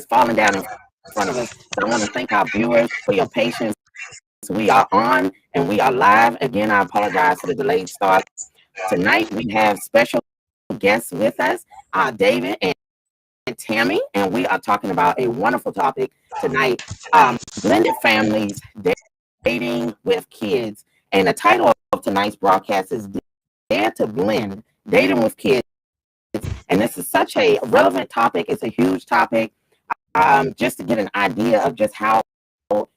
falling down in front of us. So I want to thank our viewers for your patience. We are on and we are live. Again, I apologize for the delayed start. Tonight we have special guests with us, David and Tammy, and we are talking about a wonderful topic tonight, blended families, dating with kids. And the title of tonight's broadcast is Dare to Blend, Dating with Kids. And this is such a relevant topic. It's a huge topic. Just to get an idea of just how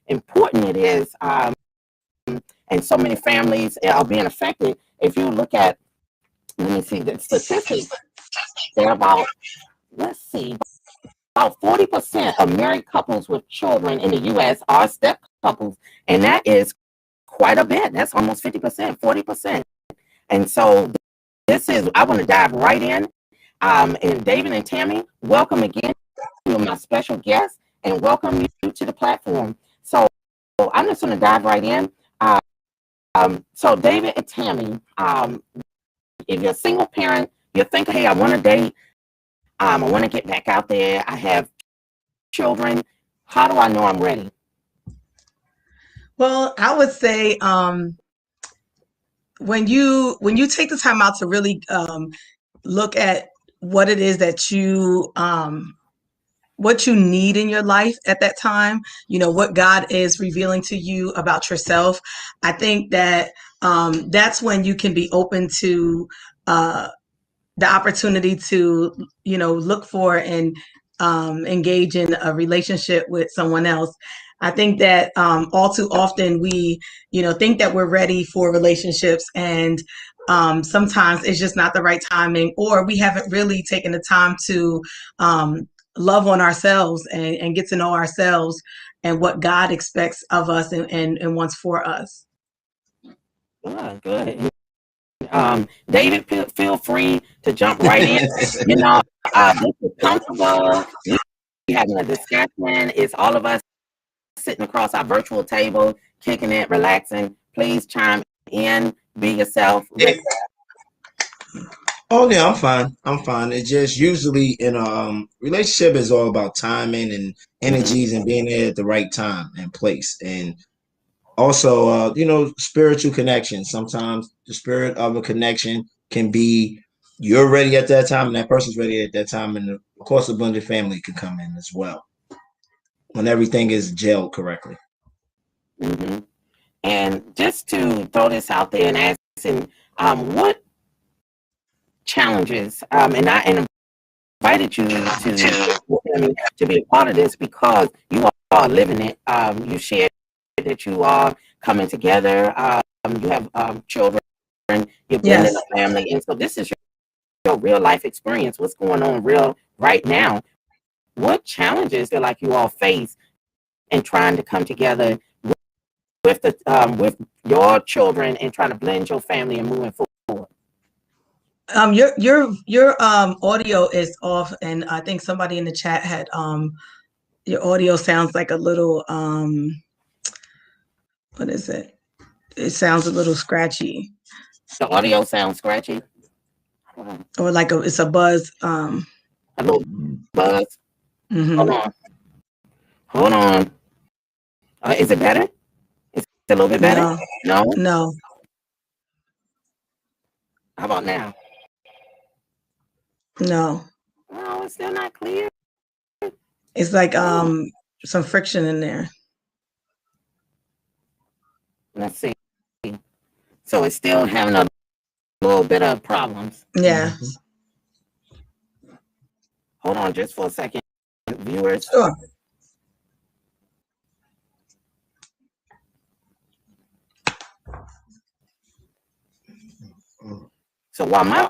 important it is. And so many families are being affected. If you look at, let me see the statistics, they're about 40% of married couples with children in the U.S. are step couples. And that is quite a bit. That's almost 50%, 40%. And so I want to dive right in. And David and Tammy, welcome again. You're my special guest and welcome you to the platform. So I'm just going to dive right in. So David and Tammy, if you're a single parent, you're thinking, hey, I want to date. I want to get back out there. I have children. How do I know I'm ready? Well, I would say when you take the time out to really look at what it is that what you need in your life at that time, what God is revealing to you about yourself. I think that that's when you can be open to the opportunity to, look for and engage in a relationship with someone else. I think that all too often we, think that we're ready for relationships, and sometimes it's just not the right timing, or we haven't really taken the time to love on ourselves and get to know ourselves and what God expects of us and wants for us. Good. David, feel free to jump right in. This is comfortable. We're having a discussion. It's all of us sitting across our virtual table, kicking it, relaxing. Please chime in, be yourself. Oh yeah, I'm fine. It's just usually in a relationship is all about timing and energies and being there at the right time and place. And also, spiritual connection. Sometimes the spirit of a connection can be you're ready at that time and that person's ready at that time. And of course, a blended family can come in as well when everything is gelled correctly. Mm-hmm. And just to throw this out there and ask, what challenges, and I invited you to be a part of this because you are living it. You shared that you are coming together. You have children. You're blending a family, and so this is your real life experience. What's going on right now? What challenges feel like you all face in trying to come together with your children and trying to blend your family and moving forward? Your audio is off, and I think somebody in the chat had your audio sounds like a little what is it? It sounds a little scratchy. The audio sounds scratchy, or like it's a buzz. A little buzz. Mm-hmm. Hold on. Is it better? Is it a little bit better? No. How about now? No. No, it's still not clear. It's like some friction in there. Let's see. So it's still having a little bit of problems. Yeah. Hold on just for a second, viewers. Sure. So while my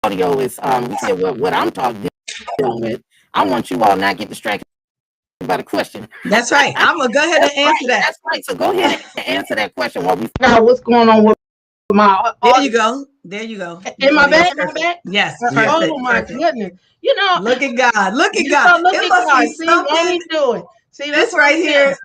audio is what I'm dealing with, I want you all not get distracted by the question. That's right. I'm gonna go ahead and answer that. That's right. So go ahead and answer that question while we figure out what's going on with my audio. There you go. In my back? Yes. Perfect. Oh my goodness. Look at God. Look at God. Look at God. See what he's doing. See this right here.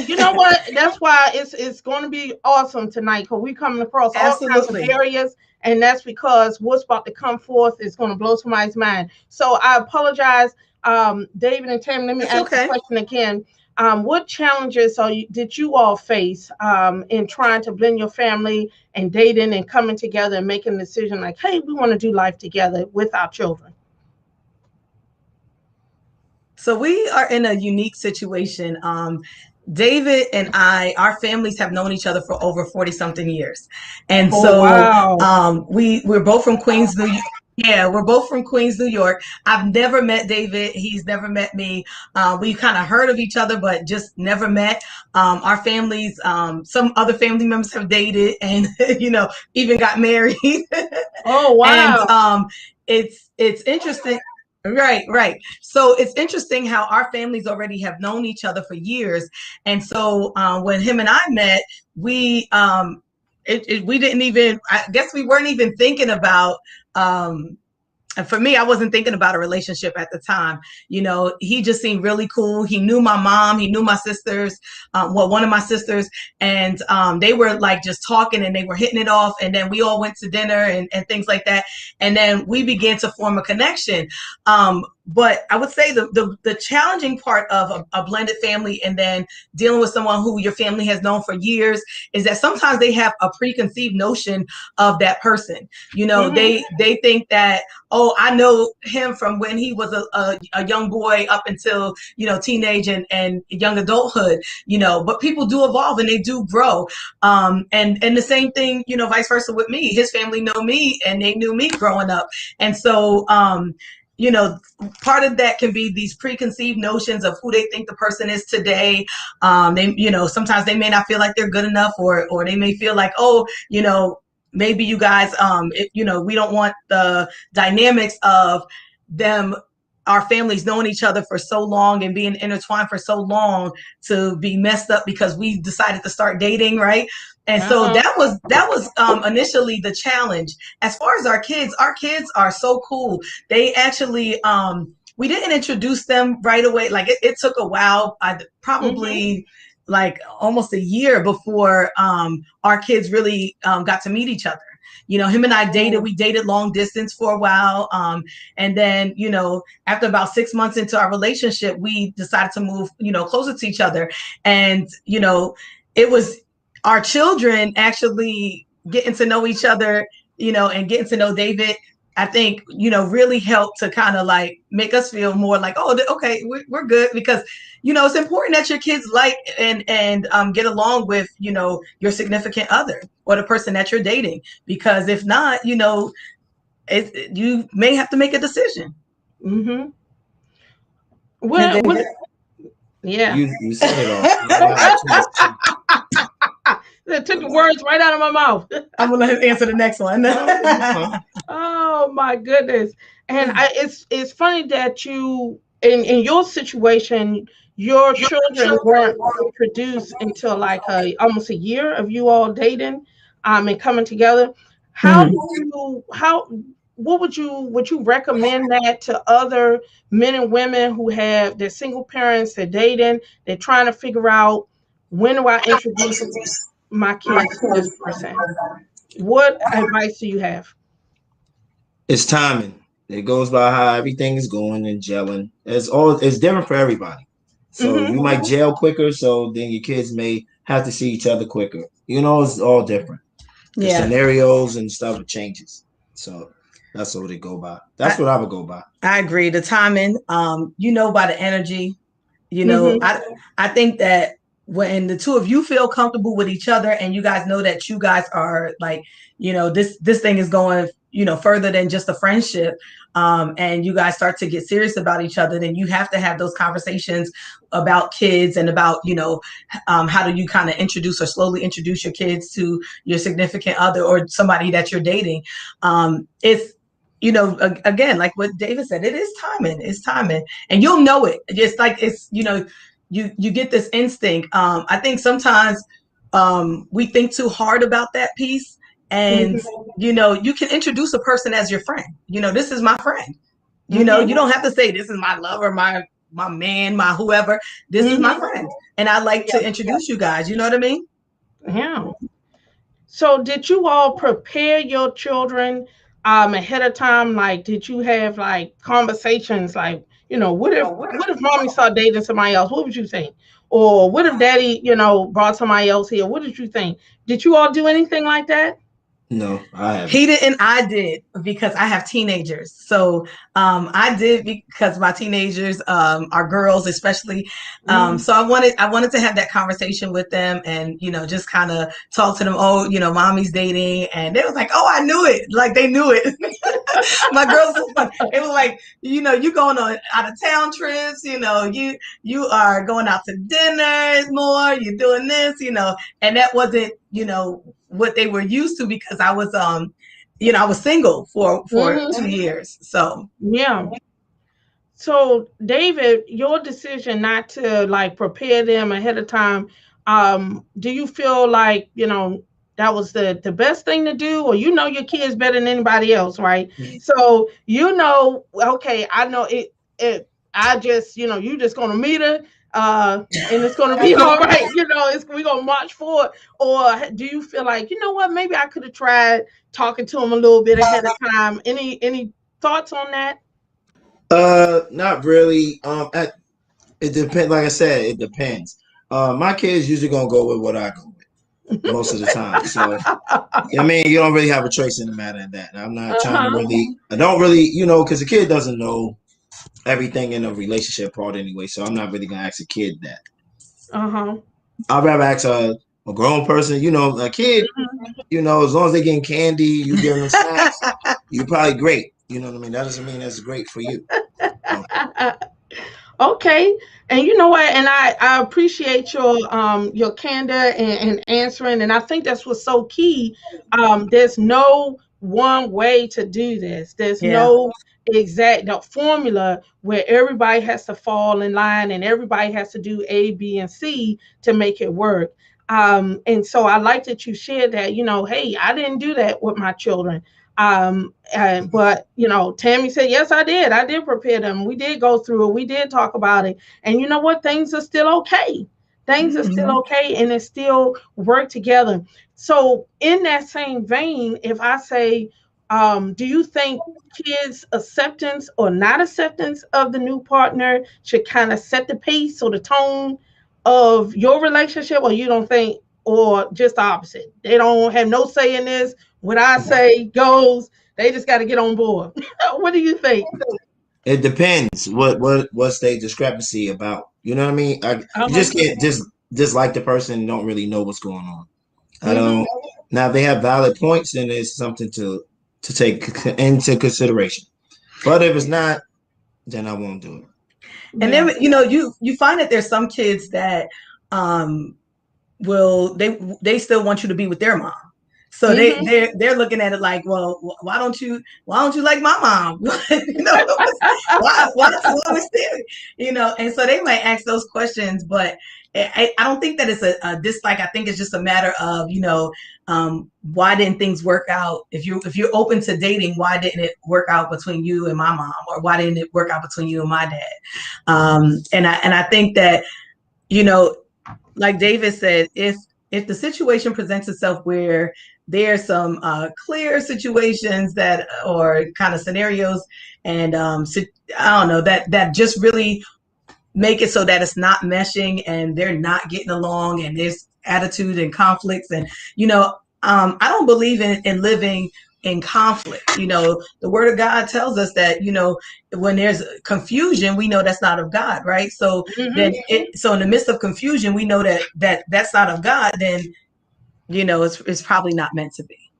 You know what? That's why it's going to be awesome tonight, because we're coming across all kinds of areas, and that's because what's about to come forth is going to blow somebody's mind. So I apologize David and Tammy, let me It's ask the okay. question again. What challenges did you all face in trying to blend your family and dating and coming together and making a decision like, hey, we want to do life together with our children? So we are in a unique situation. David and our families have known each other for over 40 something years. And Oh, so wow. we're both from Queens, New York. Yeah, we're both from Queens, New York. I've never met David. He's never met me. We kind of heard of each other, but just never met. Our families, some other family members have dated and, even got married. Oh, And wow. it's interesting. Right. So it's interesting how our families already have known each other for years. And so when him and I met, we we didn't even, I guess we weren't even thinking about and for me, I wasn't thinking about a relationship at the time. He just seemed really cool. He knew my mom. He knew my sisters. One of my sisters. And they were like just talking and they were hitting it off. And then we all went to dinner and things like that. And then we began to form a connection. But I would say the challenging part of a blended family and then dealing with someone who your family has known for years is that sometimes they have a preconceived notion of that person. They think that, oh, I know him from when he was a young boy up until, teenage and young adulthood, but people do evolve and they do grow. And the same thing, vice versa with me. His family know me and they knew me growing up. And so, part of that can be these preconceived notions of who they think the person is today. Sometimes they may not feel like they're good enough or they may feel like, oh, maybe you guys, we don't want the dynamics of them, our families knowing each other for so long and being intertwined for so long to be messed up because we decided to start dating, right? And so Uh-huh. that was initially the challenge. As far as our kids are so cool. They actually, we didn't introduce them right away. Like it took a while. I Mm-hmm. probably like almost a year before our kids really got to meet each other. Him and I dated. We dated long distance for a while, and then after about 6 months into our relationship, we decided to move closer to each other, and it was our children actually getting to know each other, and getting to know David. I think really helped to kind of like make us feel more like, oh, okay, we're good, because it's important that your kids like and get along with your significant other or the person that you're dating, because if not, you may have to make a decision. Mm-hmm. And What? then What? Yeah. You said it all. I don't have much more to say. That took the words right out of my mouth. I'm gonna let him answer the next one. No, you fine. Oh my goodness. And it's funny that you in your situation, your children weren't introduced until like almost a year of you all dating and coming together. How Mhm. do you how what would you recommend that to other men and women who have their single parents, they're dating, they're trying to figure out when do I introduce my kids to this person? What advice do you have? It's timing. It goes by how everything is going and gelling. It's different for everybody. So Mm-hmm. you might gel quicker, so then your kids may have to see each other quicker. It's all different. The Yeah, scenarios and stuff changes. So that's what it go by. That's I, what I would go by. I agree. The timing, by the energy, Mm-hmm. I think that when the two of you feel comfortable with each other and you guys know that you guys are like, this thing is going, further than just a friendship, and you guys start to get serious about each other, then you have to have those conversations about kids and about, how do you kind of introduce or slowly introduce your kids to your significant other or somebody that you're dating. It's, again, like what David said, it is timing. It's timing, and you'll know it. Just like it's, you get this instinct. I think sometimes we think too hard about that piece, and Mm-hmm. you can introduce a person as your friend. This is my friend. Mm-hmm. You don't have to say this is my lover, my man, my whoever. This is my Mm-hmm. friend, and I like Yeah. to introduce you guys. You know what I mean? Yeah. So did you all prepare your children ahead of time? Like, did you have like conversations like, what if mommy saw dating somebody else? What would you think? Or what if daddy, brought somebody else here? What did you think? Did you all do anything like that? No, I haven't. He did, and I did because I have teenagers. So I did because my teenagers are girls, especially. So I wanted to have that conversation with them, and just kind of talk to them. Oh, mommy's dating, and they was like, "Oh, I knew it!" Like they knew it. My girls, it was like, you going on out of town trips. You are going out to dinners more. You're doing this, and that wasn't, what they were used to because I was I was single for 2 years. So Yeah. So, David, your decision not to like prepare them ahead of time, do you feel like, that was the best thing to do, or your kids better than anybody else, right? So, okay, I know it I just, you just gonna meet her, and it's gonna be all right, we're gonna march forward. Or do you feel like, what, maybe I could have tried talking to them a little bit ahead of time? Any thoughts on that? Not really. It depends. Like I said, it depends. My kids usually gonna go with what I go with most of the time. So I mean, you don't really have a choice in the matter of that. I'm not trying to really. I don't really, because the kid doesn't know everything in a relationship part anyway. So I'm not really gonna ask a kid that. I'd rather ask a grown person. A kid. As long as they're getting candy, you giving them snacks, you're probably great. You know what I mean? That doesn't mean that's great for you. Okay. And you know what? And I appreciate your candor and answering. And I think that's what's so key. There's no one way to do this. There's no exact formula where everybody has to fall in line and everybody has to do A, B, and C to make it work. And so I like that you shared that, hey, I didn't do that with my children. But Tammy said, yes, I did prepare them. We did go through it. We did talk about it. And you know what? Things are still okay. Things are still okay, and it still work together. So in that same vein, if I say, do you think kids' acceptance or not acceptance of the new partner should kind of set the pace or the tone of your relationship, or you don't think, or just the opposite? They don't have no say in this. What I say goes. They just got to get on board. What do you think? It depends. What's the discrepancy about? You know what I mean? You just can't just like the person and don't really know what's going on. I don't. Now, if they have valid points, then it's something to take into consideration. But if it's not, then I won't do it. And then you find that there's some kids that they still want you to be with their mom. So they're looking at it like, well, why don't you like my mom? Why and so they might ask those questions, but I don't think that it's a dislike. I think it's just a matter of, why didn't things work out? If you're open to dating, why didn't it work out between you and my mom, or why didn't it work out between you and my dad? And I think that, like David said, if the situation presents itself where there's some clear situations that, or kind of scenarios, and I don't know, that just really make it so that it's not meshing and they're not getting along, and there's attitude and conflicts, and I don't believe in living in conflict. The word of God tells us that, when there's confusion, we know that's not of God, right? So then so in the midst of confusion, we know that that's not of God, then it's probably not meant to be.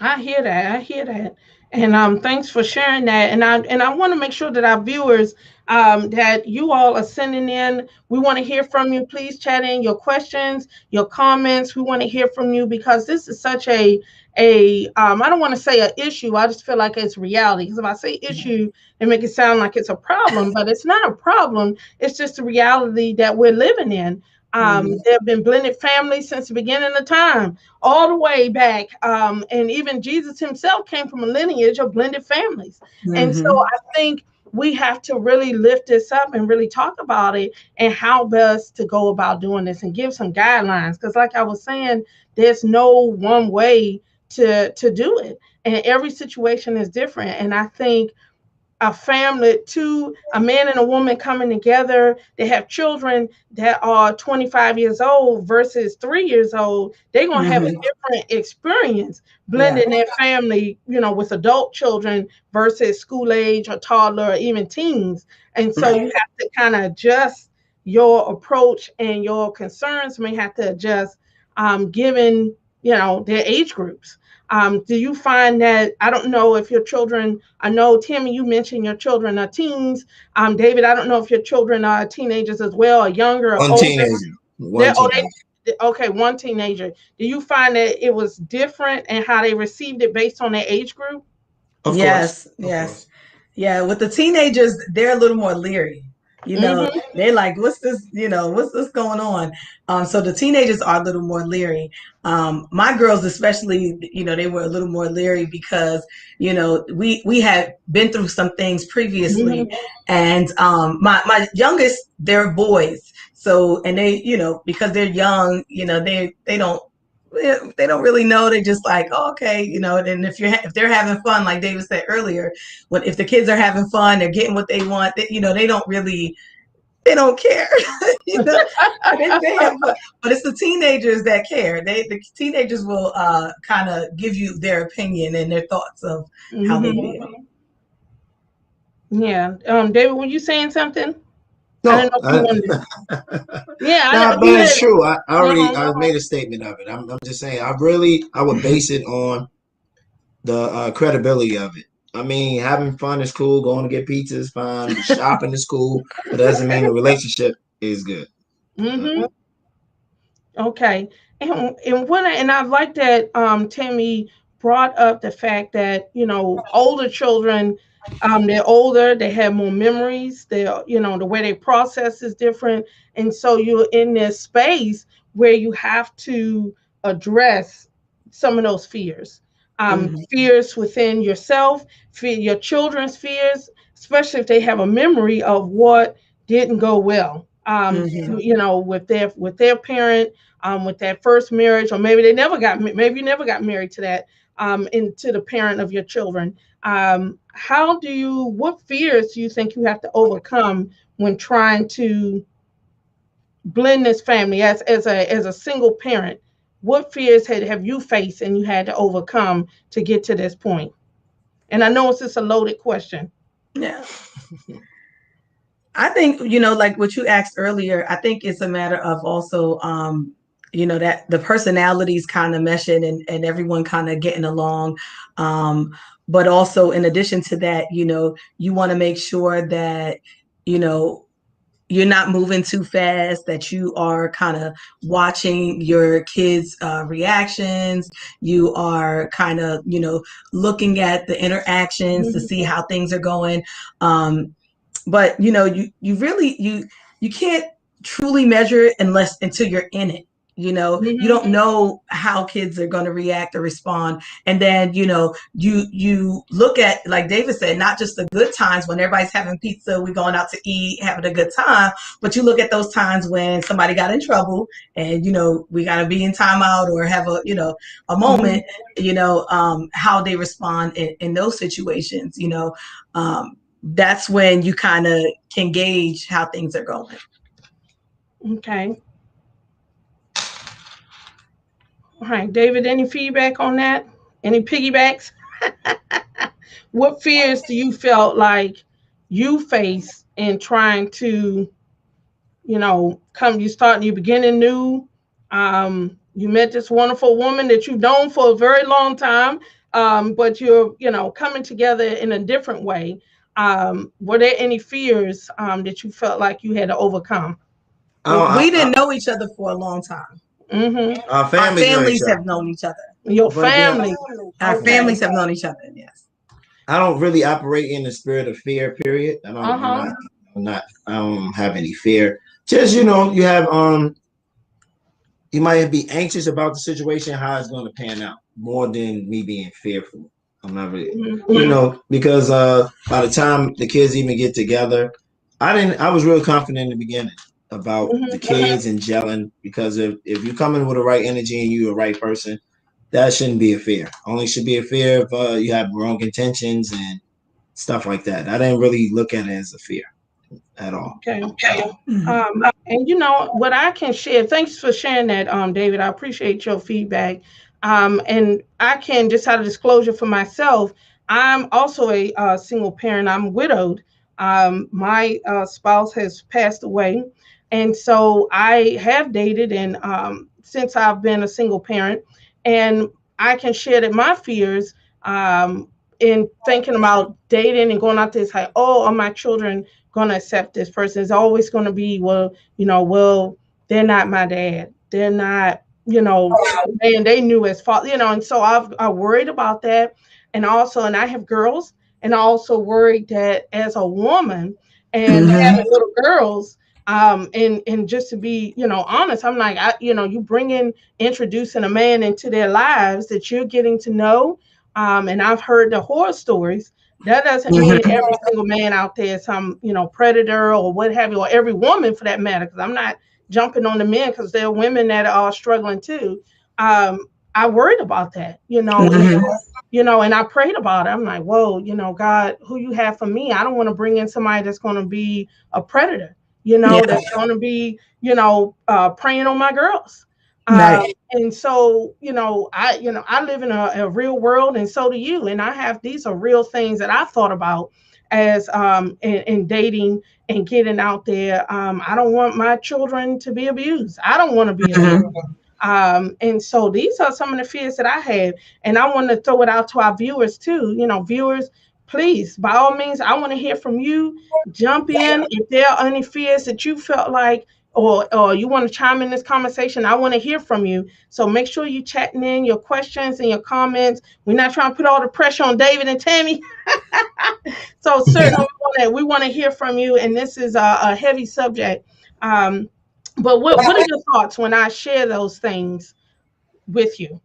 I hear that. And thanks for sharing that. And I want to make sure that our viewers, that you all are sending in. We want to hear from you. Please chat in your questions, your comments. We want to hear from you, because this is such a I don't want to say an issue. I just feel like it's reality. Because if I say issue, it make it sound like it's a problem, but it's not a problem. It's just a reality that we're living in. There have been blended families since the beginning of time, all the way back. And even Jesus himself came from a lineage of blended families. And so I think we have to really lift this up and really talk about it, and how best to go about doing this, and give some guidelines. Because like I was saying, there's no one way to do it. And every situation is different. And I think a family, a man and a woman coming together, they have children that are 25 years old versus 3 years old, they're going to have a Mhm. different experience Yeah. blending their family, with adult children versus school age or toddler or even teens. And so you Right. have to kind of adjust your approach, and your concerns may have to adjust, given, their age groups. Do you find that, I don't know if your children, I know, Tammy, you mentioned your children are teens. David, I don't know if your children are teenagers as well, or younger or One older. teenager. One They're, oh, teenager. okay, one teenager. Do you find that it was different and how they received it based on their age group? Of course. Yes, Of yes. course. Yeah, with the teenagers, they're a little more leery. Mm-hmm. They're like, what's this, what's this going on? So the teenagers are a little more leery. My girls especially, they were a little more leery because, we had been through some things previously. Mm-hmm. And my youngest, they're boys. So, and they, because they're young, they don't really know. They just like, oh, okay, and if they're having fun, like David said earlier, if the kids are having fun, they're getting what they want, they don't care. you know they have fun. But it's the teenagers that care. The teenagers will kind of give you their opinion and their thoughts of how they Mm-hmm. feel. Yeah. David, were you saying something? I don't No, know if you wanted to. Yeah, I nah, know but you it's had. true. I Uh-huh. made a statement of it. I'm just saying. I would base it on the credibility of it. I mean, having fun is cool. Going to get pizza is fine. Shopping is cool, but that doesn't mean the relationship is good. Uh, Mm-hmm. Okay. And I like that, Tammy brought up the fact that, older children, they're older, they have more memories, the way they process is different. And so you're in this space where you have to address some of those fears. Hmm. Fears within yourself, your children's fears, especially if they have a memory of what didn't go well. Hmm. With their parent, with that first marriage, or maybe maybe you never got married to that, into the parent of your children. What fears do you think you have to overcome when trying to blend this family as a single parent? What fears have you faced and you had to overcome to get to this point? And I know it's just a loaded question. Yeah. I think, like what you asked earlier, I think it's a matter of also, that the personalities kind of meshing and everyone kind of getting along. But also, in addition to that, you want to make sure that, you know, you're not moving too fast, that you are kind of watching your kids' reactions. You are kind of, looking at the interactions to see how things are going. But you really you can't truly measure it until you're in it. You Mm-hmm. don't know how kids are going to react or respond. And then you look at, like David said, not just the good times when everybody's having pizza, we're going out to eat, having a good time, but you look at those times when somebody got in trouble and we got to be in timeout or have a Mm-hmm. moment. How they respond in those situations. That's when you kind of can gauge how things are going. Okay. All right, David, any feedback on that? Any piggybacks? What fears do you felt like you face in trying to, you beginning new, you met this wonderful woman that you've known for a very long time, but you're, coming together in a different way. Were there any fears, that you felt like you had to overcome? Well, we I, didn't know each other for a long time. Mm-hmm. our Our families know each families other, have known each other. Your but again, family. Our Okay. families have known each other. Yes. I don't really operate in the spirit of fear. Period. I don't. I'm Uh-huh. not. I'm not. I don't have any fear. Just you have you might be anxious about the situation, how it's going to pan out, more than me being fearful. I'm not really, Mm-hmm. because by the time the kids even get together, I was real confident in the beginning about the Mm-hmm. kids and gelling, because if you come in with the right energy and you're a right person, that shouldn't be a fear. Only should be a fear if you have wrong intentions and stuff like that. I didn't really look at it as a fear at all. Okay. Mhm. And you know what I can share. Thanks for sharing that, David. I appreciate your feedback. And I can just out of disclosure for myself, I'm also a single parent. I'm widowed. My spouse has passed away, and so I have dated, and since I've been a single parent, and I can share that my fears. In thinking about dating and going out there, it's like, oh, are my children going to accept this person? It's always going to be, well, well, they're not my dad. They're not, and they knew as father, and so I worried about that. And also, and I have girls, and I also worried that as a woman and Mhm. having little girls, and just to be, honest, I'm like, you bring in introducing a man into their lives that you're getting to know. And I've heard the horror stories. That doesn't mean Mhm. every single man out there is some, predator or what have you, or every woman for that matter, because I'm not jumping on the men because there are women that are struggling too. I worried about that, Mhm. and I prayed about it. I'm like, whoa, God, who you have for me? I don't want to bring in somebody that's going to be a predator, Yeah. that's going to be, preying on my girls. Right. And so, I live in a real world, and so do you. And I have these are real things that I thought about as in dating and getting out there. I don't want my children to be abused. I don't want to be abused. Mhm. And so these are some of the fears that I have, and I want to throw it out to our viewers too. Viewers, please, by all means, I want to hear from you. Jump in if there are any fears that you felt like, or you want to chime in this conversation. I want to hear from you. So make sure you chatting in your questions and your comments. We're not trying to put all the pressure on David and Tammy. So certainly we want to hear from you, and this is a heavy subject. Um, but what are your thoughts when I share those things with you?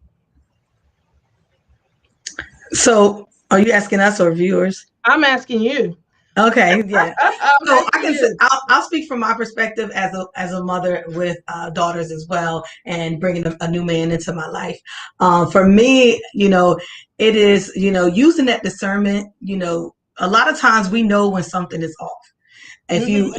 So, are you asking us or viewers? I'm asking you. Okay, yeah. I'm So I asking can say, you. I'll speak from my perspective as a mother with daughters as well, and bringing a new man into my life. For me, it is using that discernment. A lot of times we know when something is off. Mhm.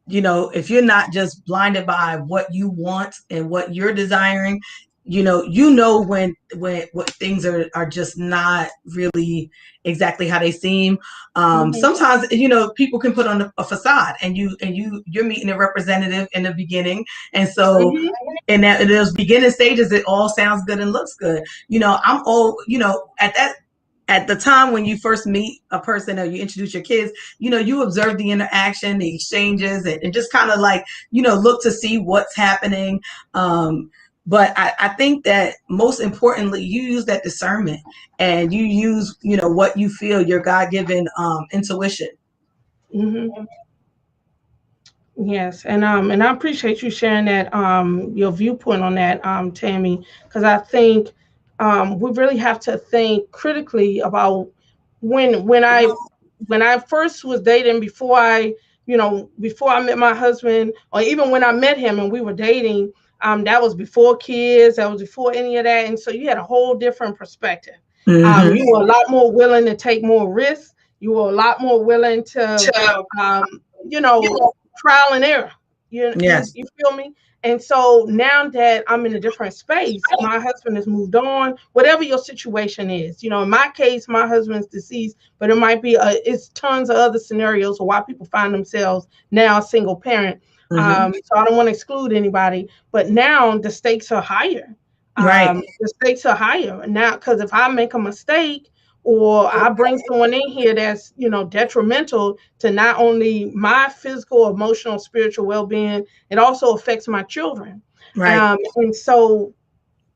If you're not just blinded by what you want and what you're desiring, you know when what things are just not really exactly how they seem. Mhm. Sometimes people can put on a facade, and you're meeting a representative in the beginning, and so Mhm. in those beginning stages it all sounds good and looks good. I'm all at the time when you first meet a person or you introduce your kids, you observe the interaction, the exchanges, and just kind of like, look to see what's happening. But I think that most importantly, you use that discernment, and you use, what you feel, your God-given intuition. Mhm. Yes, and I appreciate you sharing that your viewpoint on that, Tammy, because I think we really have to think critically about when I first was dating, before I met my husband, or even when I met him and we were dating. That was before kids, that was before any of that, and so you had a whole different perspective. Mm-hmm. You were a lot more willing to take more risks. You were a lot more willing to um, you know trial and error. Yes. You feel me? And so now that I'm in a different space, my husband has moved on. Whatever your situation is, in my case, my husband's deceased, but it might be it's tons of other scenarios of why people find themselves now a single parent. Mm-hmm. So I don't want to exclude anybody, but now the stakes are higher. Right. The stakes are higher now because if I make a mistake or I bring someone in here that's detrimental to not only my physical, emotional, spiritual well-being, it also affects my children. Right. And so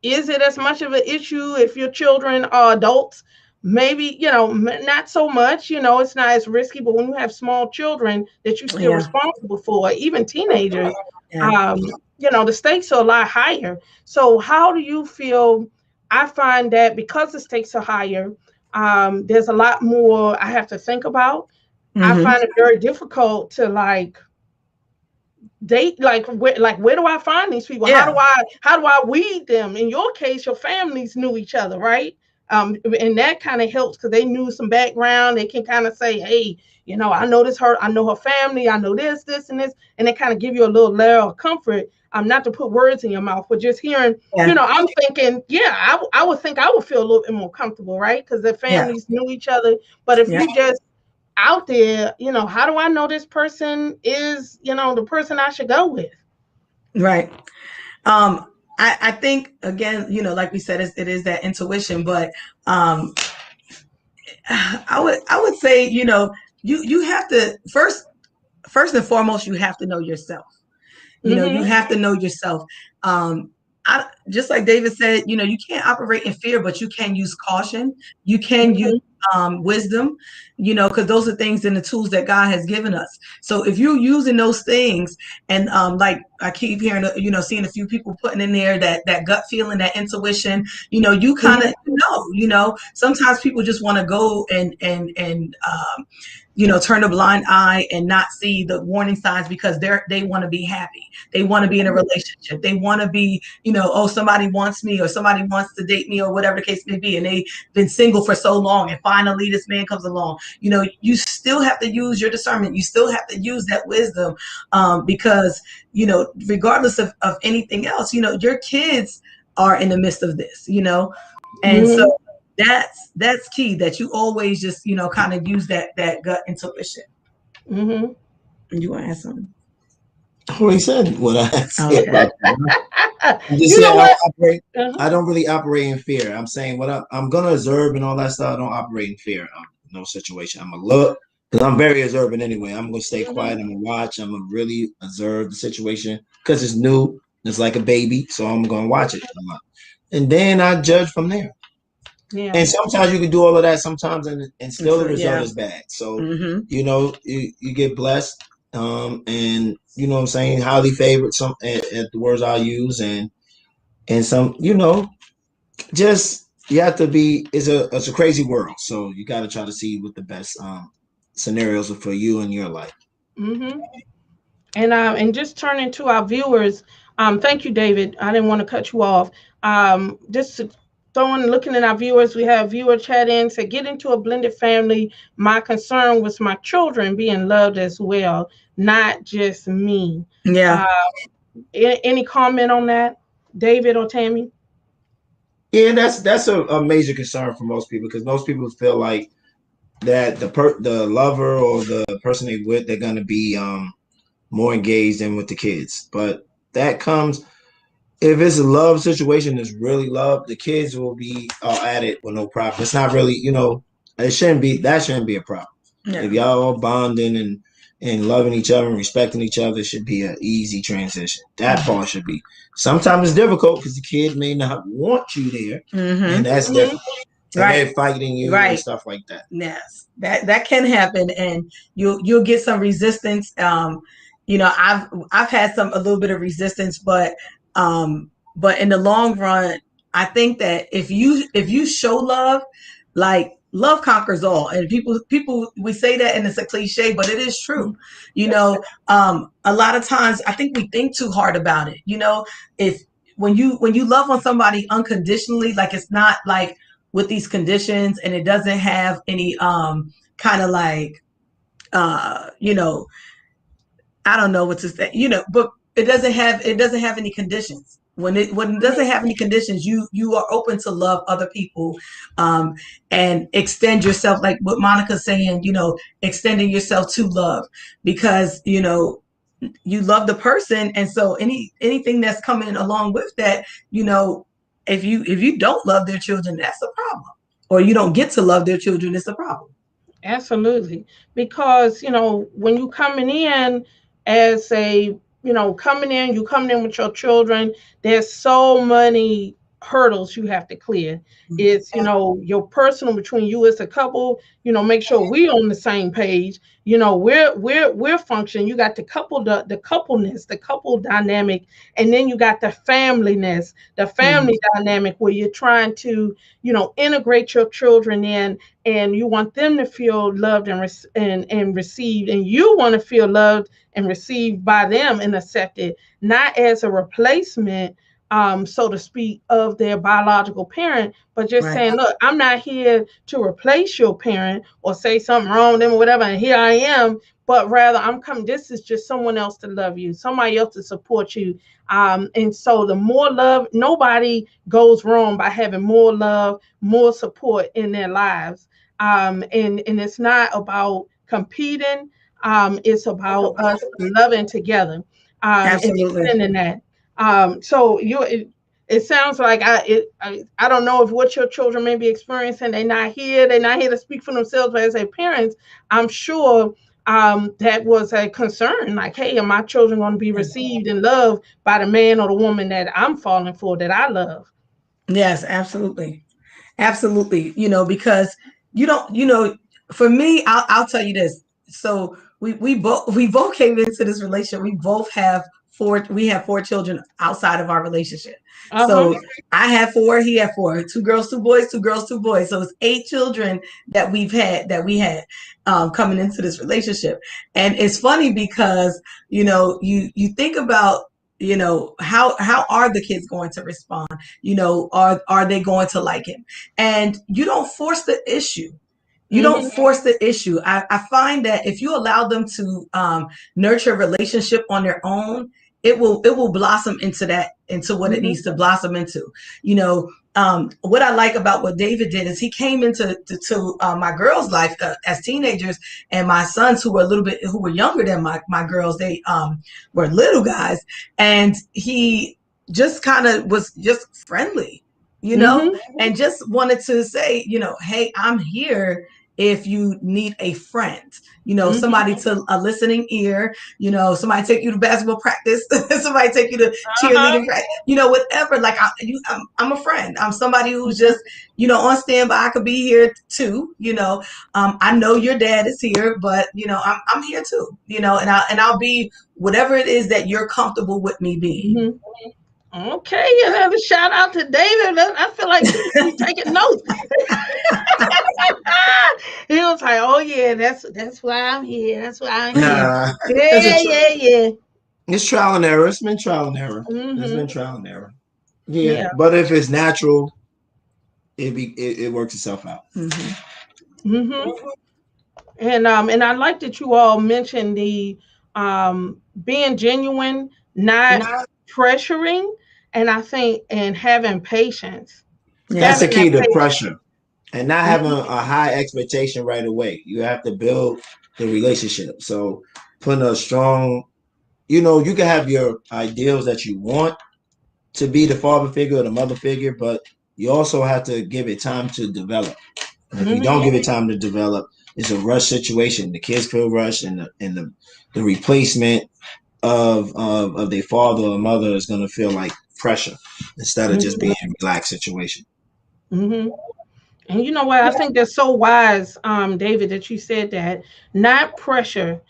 is it as much of an issue if your children are adults? Maybe, not so much, it's not as risky, but when you have small children that you're still Yeah. responsible for, even teenagers, Yeah. the stakes are a lot higher. So how do you feel? I find that because the stakes are higher, there's a lot more I have to think about. I Mm-hmm. find it very difficult to date, where do I find these people? Yeah. How do I weed them? In your case, your families knew each other, right? And that kind of helps because they knew some background. They can kind of say, hey, I know this her, I know her family, I know this and this, and they kind of give you a little layer of comfort. Not to put words in your mouth, but just hearing, Yeah. I'm thinking, yeah, I would think I would feel a little bit more comfortable, right? Because the Yeah. families knew each other. But if Yeah. you just out there, how do I know this person is, the person I should go with? Right. I think again, like we said, it is that intuition, but I would say, you have to first and foremost, you have to know yourself. You have to know yourself. Just like David said, you can't operate in fear, but you can use caution. You can use wisdom, because those are things and the tools that God has given us. So if you're using those things, and like I keep hearing, seeing a few people putting in there that gut feeling, that intuition, you kind of sometimes people just want to go and turn a blind eye and not see the warning signs because they want to be happy. They want to be in a relationship. They want to be, oh, somebody wants me or somebody wants to date me or whatever the case may be. And they've been single for so long. And finally this man comes along. You still have to use your discernment. You still have to use that wisdom because, regardless of anything else, your kids are in the midst of this, and so that's key, that you always just, kind of use that gut intuition. You want to add something? Well, he said what I said Okay. about that. I'm just saying I don't really operate in fear. I'm saying I'm gonna observe and all that stuff. I don't operate in fear. No situation. I'm gonna look because I'm very observant anyway. I'm gonna stay quiet. I'm gonna watch. I'm gonna really observe the situation because it's new. It's like a baby, so I'm gonna watch it a lot, and then I judge from there. Yeah. And sometimes you can do all of that sometimes and still the result is bad. So, you get blessed. And you know what I'm saying, highly favored, some at the words I'll use, and some, just you have to be, it's a crazy world. So you got to try to see what the best scenarios are for you in your life. And just turning to our viewers, thank you, David. I didn't want to cut you off. Just looking at our viewers, we have viewer chat in, say, get into a blended family. My concern was my children being loved as well, not just me. Yeah. Any comment on that, David or Tammy? Yeah, that's a major concern for most people, because most people feel like that the lover or the person they with, they're gonna be more engaged than with the kids. But that comes, if it's a love situation, it's really love, the kids will be at it with no problem. It's not really, that shouldn't be a problem. Yeah. If y'all all bonding and loving each other and respecting each other, it should be an easy transition. That part should be. Sometimes it's difficult because the kid may not want you there, and that's difficult. Right, they're fighting you and stuff like that. Yes, that can happen, and you'll get some resistance. I've had a little bit of resistance, but in the long run, I think that if you show love, like, love conquers all. And people we say that, and it's a cliche, but it is true. A lot of times I think we think too hard about it. If when you love on somebody unconditionally, like, it's not like with these conditions, and it doesn't have any kind of like I don't know what to say, but it doesn't have any conditions. When it doesn't have any conditions, you are open to love other people, and extend yourself, like what Monica's saying, extending yourself to love, because you love the person, and so anything that's coming along with that, if you don't love their children, that's a problem. Or you don't get to love their children, it's a problem. Absolutely. Because, when you coming in as you coming in with your children, there's so many hurdles you have to clear. It's, your personal, between you as a couple, make sure we're on the same page. We're functioning. You got the coupleness, the couple dynamic, and then you got the familyness, the family dynamic, where you're trying to, integrate your children in, and you want them to feel loved and received, and you want to feel loved and received by them and accepted, not as a replacement, so to speak, of their biological parent, but just Right. saying, look, I'm not here to replace your parent or say something wrong with them or whatever, and here I am, but rather I'm coming, this is just someone else to love you, somebody else to support you. And so the more love, nobody goes wrong by having more love, more support in their lives. And it's not about competing. It's about us loving together, and Absolutely. extending that. So it sounds like I don't know if what your children may be experiencing. They're not here. They're not here to speak for themselves, but as a parents, I'm sure that was a concern. Like, hey, are my children going to be received and loved by the man or the woman that I'm falling for, that I love? Yes, absolutely. Absolutely. Because for me, I'll tell you this. So we both came into this relationship. We have four children outside of our relationship. Uh huh. So I had four, he had four, two girls, two boys, two girls, two boys. So it's 8 children that we had coming into this relationship. And it's funny because, you think about, how are the kids going to respond? Are they going to like him? And you don't force the issue. You don't Mm-hmm. force the issue. I find that if you allow them to nurture a relationship on their own, it will blossom into what it Mm-hmm. needs to blossom into. What I like about what David did is he came into my girls' life as teenagers, and my sons who were younger than my girls, they were little guys, and he just kind of was just friendly, Mm-hmm. and just wanted to say, hey, I'm here if you need a friend, Mm-hmm. somebody to a listening ear, somebody take you to basketball practice, somebody take you to Uh-huh. cheerleading practice, whatever. Like I'm a friend. I'm somebody who's Mm-hmm. just, on standby. I could be here too. I know your dad is here, but I'm here too. And I'll be whatever it is that you're comfortable with me being. Mm-hmm. Okay, another shout out to David. I feel like he should be taking notes. He was like, "Oh yeah, that's why I'm here. That's why I'm here." Nah, Yeah, That's yeah, a yeah, yeah. it's trial and error. It's been trial and error. It's Mm-hmm. been trial and error. Yeah, Yeah. but if it's natural, it works itself out. Mhm. Mm-hmm. And I like that you all mentioned the being genuine, not pressuring, and I think and having patience, That's Yes. the having that key to patience. pressure and not having a high expectation right away. You have to build the relationship. So putting a strong, you can have your ideals that you want to be the father figure or the mother figure, but you also have to give it time to develop. And if you Mm-hmm. don't give it time to develop, it's a rush situation. The kids feel rushed, and the replacement of their father or mother is going to feel like pressure instead of just Mm-hmm. being a relaxed situation. Mm-hmm. And you know what? I think that's so wise, David, that you said that. Not pressure,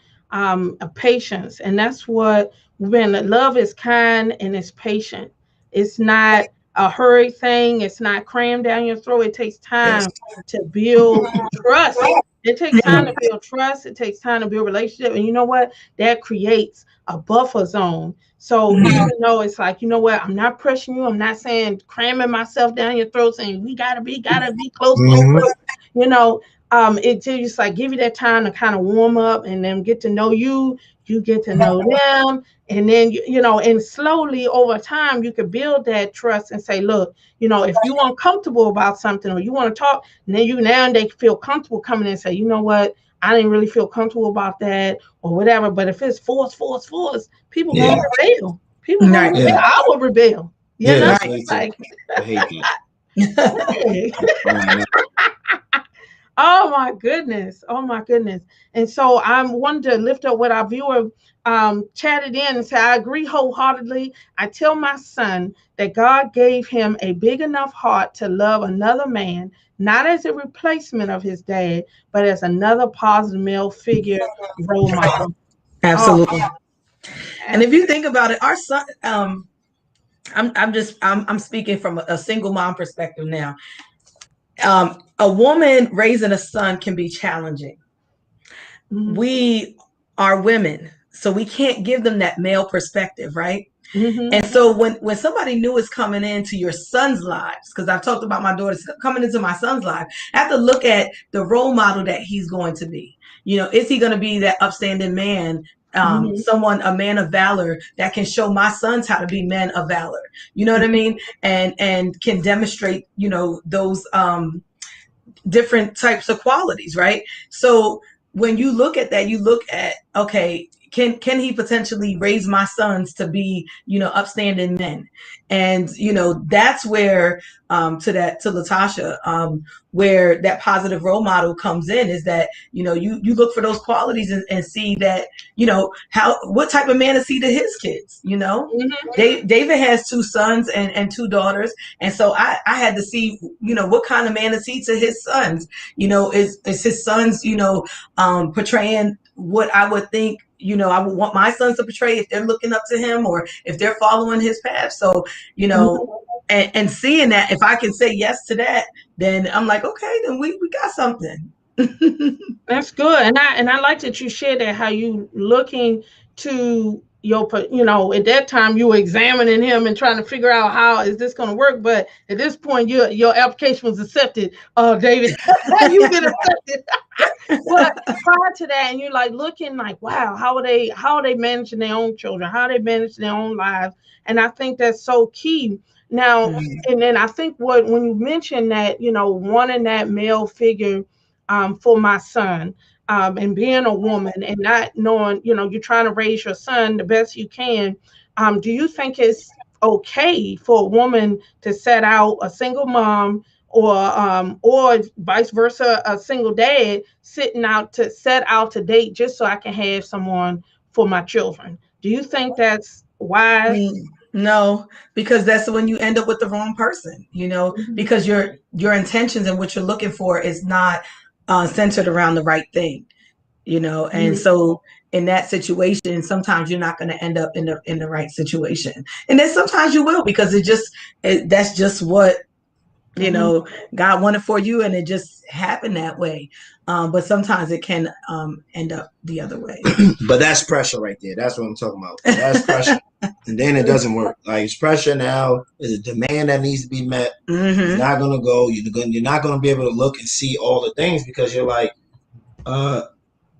patience. And that's what, when love is kind and it's patient. It's not a hurry thing. It's not crammed down your throat. It takes Yes. time to build trust. It takes time to build trust. It takes time to build relationship. And you know what? That creates a buffer zone. So even though it's like, you know what, I'm not pressuring you. I'm not saying cramming myself down your throat, saying we gotta be close, close, Mhm. close. You know, it just like give you that time to kind of warm up and then get to know you. You get to know them, and then and slowly over time you can build that trust and say, look, if you uncomfortable about something or you want to talk, and then now they feel comfortable coming in and say, you know what, I didn't really feel comfortable about that or whatever. But if it's force, people Yeah. gonna rebel. People gonna Right. Yeah. rebel. I will rebel. Yeah, that's Right. me too. Like, I hate that. hey. Right. Oh my goodness. Oh my goodness. And so I'm wanting to lift up what our viewer chatted in and say, I agree wholeheartedly. I tell my son that God gave him a big enough heart to love another man, not as a replacement of his dad, but as another positive male figure role model. Oh, Absolutely. And if you absolutely. think about it, our son, I'm speaking from a single mom perspective now. A woman raising a son can be challenging. Mhm. We are women, so we can't give them that male perspective, right? Mm-hmm. And so when somebody new is coming into your son's lives, because I've talked about my daughter's coming into my son's life, I have to look at the role model that he's going to be. You know, is he going to be that upstanding man, Mm-hmm. someone, a man of valor that can show my sons how to be men of valor? You know what I mean? And can demonstrate, you know, those different types of qualities, right? So when you look at that, you look at, okay, can he potentially raise my sons to be, you know, upstanding men? And you know, that's where to Latasha, where that positive role model comes in, is that, you know, you look for those qualities and see that, you know, what type of man is he to his kids. You know, David has 2 sons and 2 daughters, and so I had to see, you know, what kind of man is he to his sons. You know, is his sons, you know, portraying what I would think, you know, I would want my sons to portray if they're looking up to him or if they're following his path. So, you know, and seeing that, if I can say yes to that, then I'm like, okay, then we got something. That's good, and I like that you shared that, how you looking to your, you know, at that time you were examining him and trying to figure out how is this going to work. But at this point, your application was accepted, David. You've been accepted. But prior to that, and you're like looking like, wow, how are they managing their own children? How are they managing their own lives? And I think that's so key. Now, and then I think when you mentioned that, you know, wanting that male figure for my son, and being a woman and not knowing, you know, you're trying to raise your son the best you can. Do you think it's okay for a woman to set out a single mom, or vice versa, a single dad set out to date just so I can have someone for my children? Do you think that's wise? No, because that's when you end up with the wrong person, you know, because your intentions and what you're looking for is not centered around the right thing, you know. And so in that situation, sometimes you're not going to end up in the right situation, and then sometimes you will, because that's just what, you know, God wanted for you, and it just happened that way. But sometimes it can end up the other way. But that's pressure right there. That's what I'm talking about. That's pressure. And then it doesn't work. Like, it's pressure now. There's a demand that needs to be met. You're not gonna go. You're not gonna be able to look and see all the things, because you're like,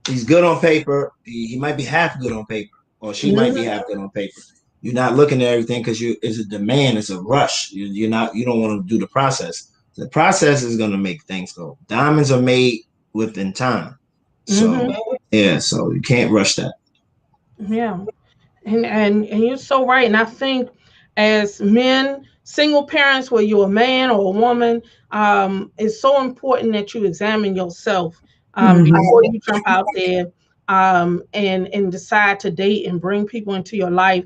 he's good on paper. He might be half good on paper, or she might be half good on paper. You're not looking at everything because it's a demand. It's a rush. You don't want to do the process. The process is gonna make things go. Diamonds are made within time. So yeah, so you can't rush that. Yeah. And you're so right. And I think as men, single parents, whether you're a man or a woman, it's so important that you examine yourself before you jump out there, and decide to date and bring people into your life.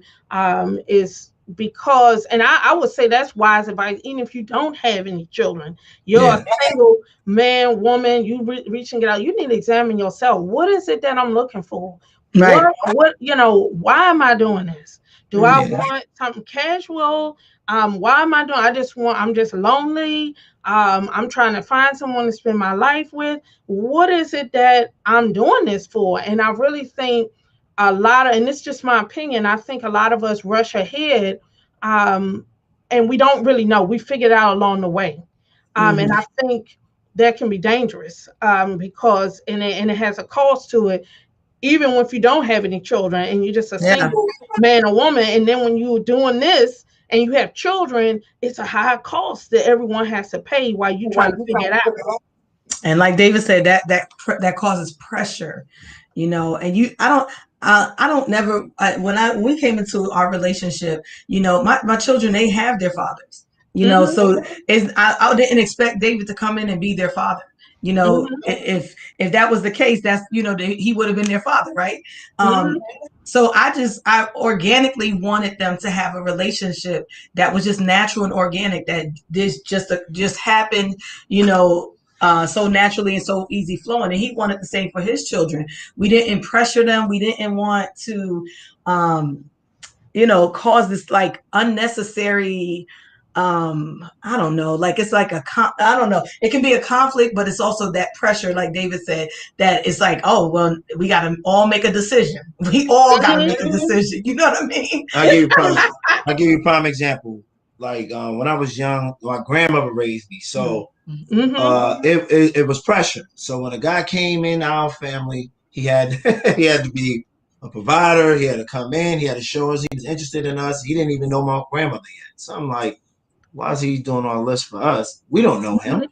Is because, and I would say that's wise advice, even if you don't have any children. You're a single man, woman, you reaching it out. You need to examine yourself. What is it that I'm looking for? Right. What, you know, why am I doing this? Do I want something casual? Why am I doing? I'm just lonely. I'm trying to find someone to spend my life with. What is it that I'm doing this for? And I really think and it's just my opinion, I think a lot of us rush ahead, and we don't really know. We figured out along the way. And I think that can be dangerous, because and it has a cost to it, even if you don't have any children and you're just a single man or woman. And then when you're doing this and you have children, it's a high cost that everyone has to pay while you trying to figure it out. And like David said, that causes pressure, you know. And I don't never, when we came into our relationship, you know, my children, they have their fathers, you know. So I didn't expect David to come in and be their father. You know, if that was the case, that's, you know, he would have been their father, right? So I organically wanted them to have a relationship that was just natural and organic, that this just happened, you know, so naturally and so easy flowing. And he wanted the same for his children. We didn't pressure them. We didn't want to, you know, cause this like unnecessary I don't know, like it's like I don't know, it can be a conflict, but it's also that pressure, like David said, that it's like, oh well, we got to all make a decision. We all got to make a decision. You know what I mean? I'll give you a prime example. Like when I was young, my grandmother raised me, so it was pressure. So when a guy came in our family, he had he had to be a provider. He had to come in. He had to show us he was interested in us. He didn't even know my grandmother yet. So I'm like, why is he doing all this for us? We don't know him.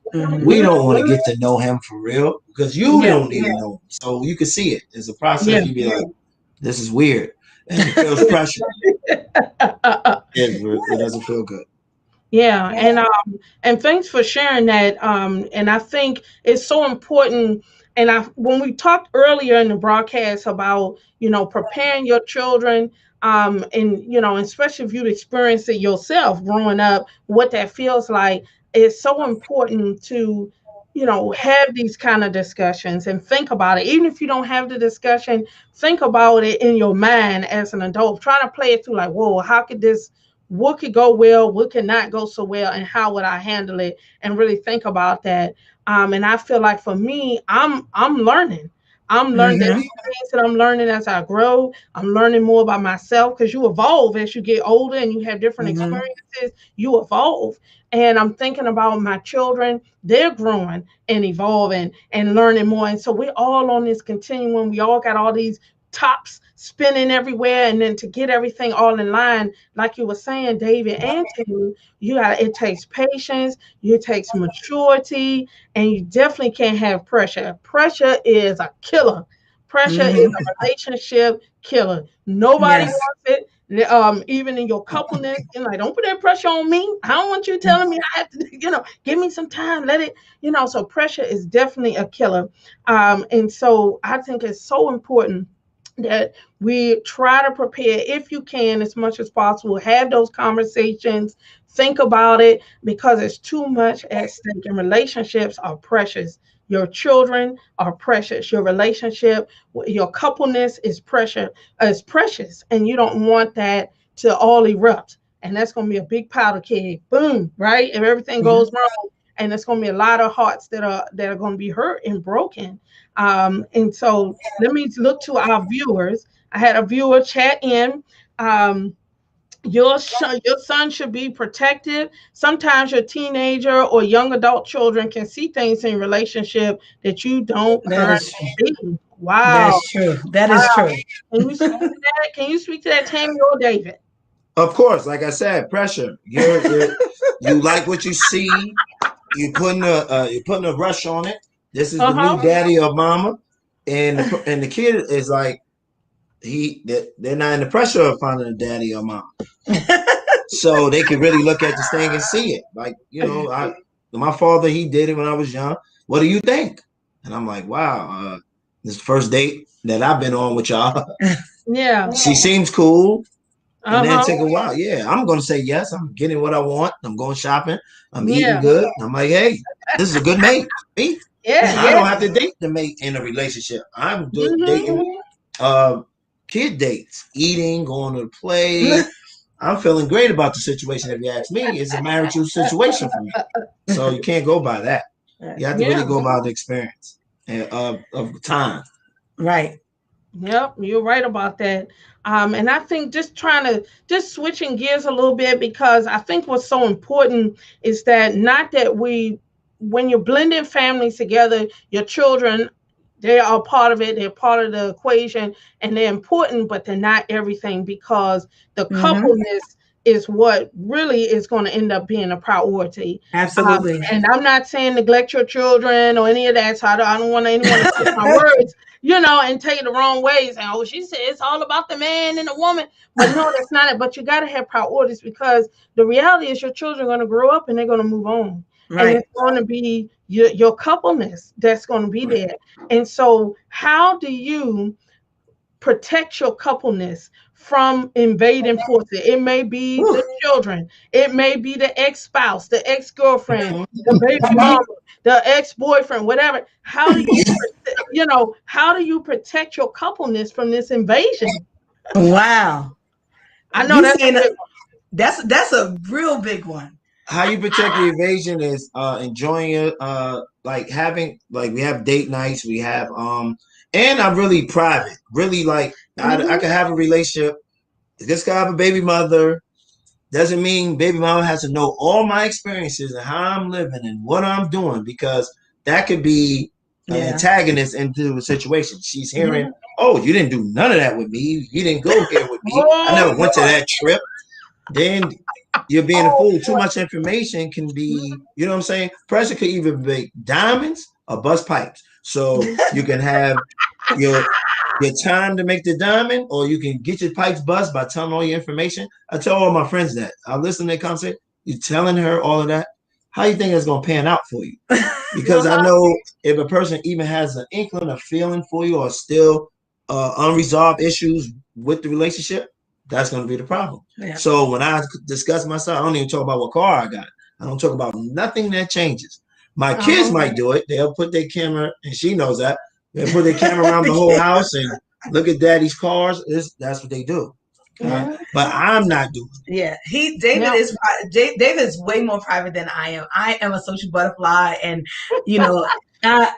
We don't want to get to know him for real because you don't even know him. So you can see it. It's a process. You'd be like, this is weird. And it feels pressure. It doesn't feel good. Yeah, and thanks for sharing that. And I think it's so important. And when we talked earlier in the broadcast about, preparing your children, and especially if you've experienced it yourself growing up, what that feels like, it's so important to, have these kind of discussions and think about it. Even if you don't have the discussion, think about it in your mind as an adult, trying to play it through like, whoa, what could go well, what could not go so well, and how would I handle it, and really think about that. And I feel like for me, I'm learning. I'm learning. There's some things that I'm learning as I grow. I'm learning more about myself because you evolve as you get older and you have different experiences. You evolve. And I'm thinking about my children. They're growing and evolving and learning more. And so we're all on this continuum. We all got all these tops spinning everywhere, and then to get everything all in line, like you were saying, David and Tim, it takes patience, it takes maturity, and you definitely can't have pressure. Pressure is a killer. Pressure is a relationship killer. Nobody wants it. Even in your coupleness, like, don't put that pressure on me. I don't want you telling me I have to, give me some time, let it, so pressure is definitely a killer. And so I think it's so important that we try to prepare, if you can, as much as possible, have those conversations, think about it, because it's too much at stake, and relationships are precious. Your children are precious. Your relationship, your coupleness is precious, and you don't want that to all erupt. And that's going to be a big powder keg. Boom, right? If everything goes wrong, and there's going to be a lot of hearts that are going to be hurt and broken. And so let me look to our viewers. I had a viewer chat in. Your son should be protected. Sometimes your teenager or young adult children can see things in relationship that you don't currently see. Wow. That's true. That is true. Can you speak to that? Can you speak to that, Tammy or David? Of course, like I said, pressure. You like what you see. You're putting a rush on it. This is the new daddy or mama, and the kid is like, they're not in the pressure of finding a daddy or mama, so they can really look at this thing and see it. Like, my father, he did it when I was young. What do you think? And I'm like, wow, this is the first date that I've been on with y'all. Yeah, she seems cool. And then take a while. Yeah, I'm going to say yes. I'm getting what I want. I'm going shopping. I'm eating good. I'm like, hey, this is a good mate. Me? I don't have to date the mate in a relationship. I'm dating kid dates, eating, going to the play. I'm feeling great about the situation. If you ask me, it's a marital situation for me. So you can't go by that. You have to really go by the experience of time. Right. Yep, you're right about that. And I think just switching gears a little bit, because I think what's so important is that when you're blending families together, your children, they are part of it. They're part of the equation, and they're important, but they're not everything, because the coupleness is what really is going to end up being a priority. Absolutely. And I'm not saying neglect your children or any of that. So I don't want anyone to twist my words, and take it the wrong way. And, oh, she said it's all about the man and the woman. But no, that's not it. But you got to have priorities, because the reality is your children are going to grow up and they're going to move on. Right. And it's going to be your coupleness that's going to be there. And so how do you protect your coupleness from invading forces? It may be the children, it may be the ex-spouse, the ex-girlfriend, the baby mama, the ex-boyfriend, whatever. How do you protect your coupleness from this invasion? Wow. I know that's a real big one. how you protect your evasion is enjoying it, like having like we have date nights, we have and I'm really private. Really like I can have a relationship. This guy have a baby mother. Doesn't mean baby mama has to know all my experiences and how I'm living and what I'm doing, because that could be an antagonist into a situation. She's hearing, oh, you didn't do none of that with me. You didn't go here with me. I Oh, never went to that trip. Then you're being a fool. Too much information can be, you know what I'm saying? Pressure could either be diamonds or bust pipes. So you can have your your time to make the diamond, or you can get your pipes bust by telling all your information. I tell all my friends that. I listen to their conversation. You telling her all of that. How you think it's gonna pan out for you? Because I know if a person even has an inkling of feeling for you or still unresolved issues with the relationship, that's going to be the problem. Yeah. So when I discuss myself, I don't even talk about what car I got. I don't talk about nothing that changes. My kids might do it. They'll put their camera, and she knows that. They'll put their camera around the whole house and look at daddy's cars. That's what they do. But I'm not doing it. Yeah, David is way more private than I am. I am a social butterfly, and you know, I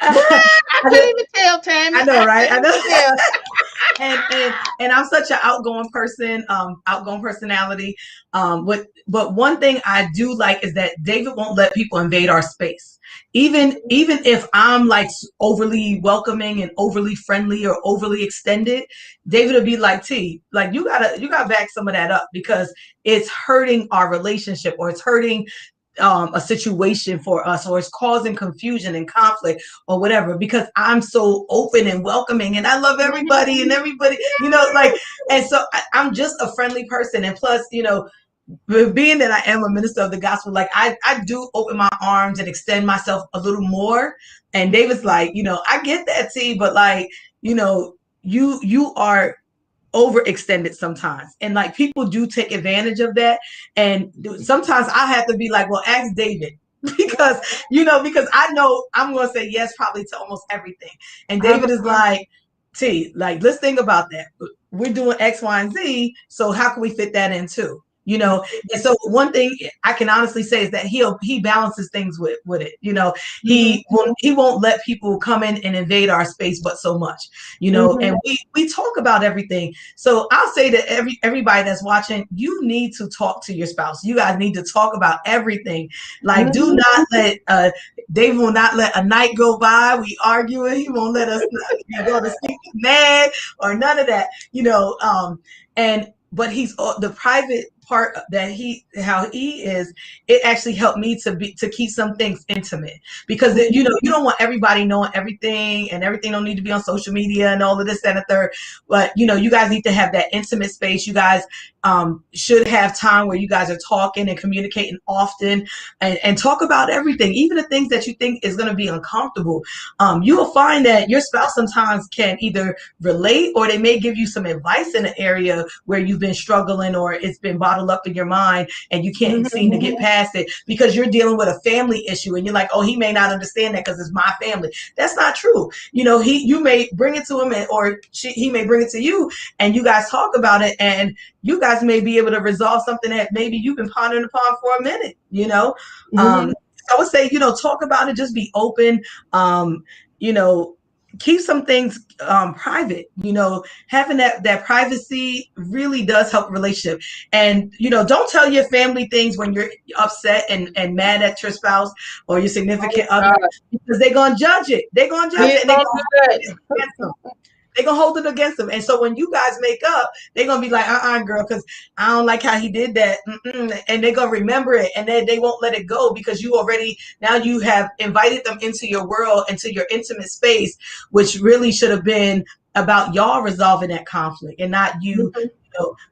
can't even tell, Tammy. I know, right? I know. And I'm such an outgoing person, outgoing personality. But one thing I do like is that David won't let people invade our space. Even if I'm like overly welcoming and overly friendly or overly extended, David will be like, T, like you gotta back some of that up, because it's hurting our relationship, or it's hurting a situation for us, or it's causing confusion and conflict or whatever, because I'm so open and welcoming and I love everybody and everybody, like, and so I'm just a friendly person. And plus, being that I am a minister of the gospel, like I do open my arms and extend myself a little more. And David's like, I get that, T, but like, you are overextended sometimes, and like people do take advantage of that. And sometimes I have to be like, well, ask David, because I know I'm going to say yes probably to almost everything. And David is like, T, like, let's think about that. We're doing X, Y, and Z, so how can we fit that in too? And so one thing I can honestly say is that he balances things with it. He won't let people come in and invade our space, but so much, and we talk about everything. So I'll say to everybody that's watching, you need to talk to your spouse. You guys need to talk about everything. Like, do not let Dave will not let a night go by. We arguing. He won't let us go to sleep mad or none of that, but he's the private part that how he is, it actually helped me to keep some things intimate, because you don't want everybody knowing everything, and everything don't need to be on social media and all of this, that, and the third. But you guys need to have that intimate space. You guys should have time where you guys are talking and communicating often, and talk about everything, even the things that you think is going to be uncomfortable. You will find that your spouse sometimes can either relate, or they may give you some advice in an area where you've been struggling, or it's been bottled up in your mind and you can't seem to get past it, because you're dealing with a family issue, and you're like, oh, he may not understand that because it's my family. That's not true. You may bring it to him, he may bring it to you, and you guys talk about it, and you guys may be able to resolve something that maybe you've been pondering upon for a minute. I would say, talk about it, just be open. Keep some things private. Having that privacy really does help a relationship. And don't tell your family things when you're upset and mad at your spouse or your significant other, because they're gonna judge it. They're gonna judge it, and they're gonna hold it against them. And so when you guys make up, they're gonna be like, girl, because I don't like how he did that. And they're gonna remember it, and then they won't let it go, because you have invited them into your world, into your intimate space, which really should have been about y'all resolving that conflict, and not you,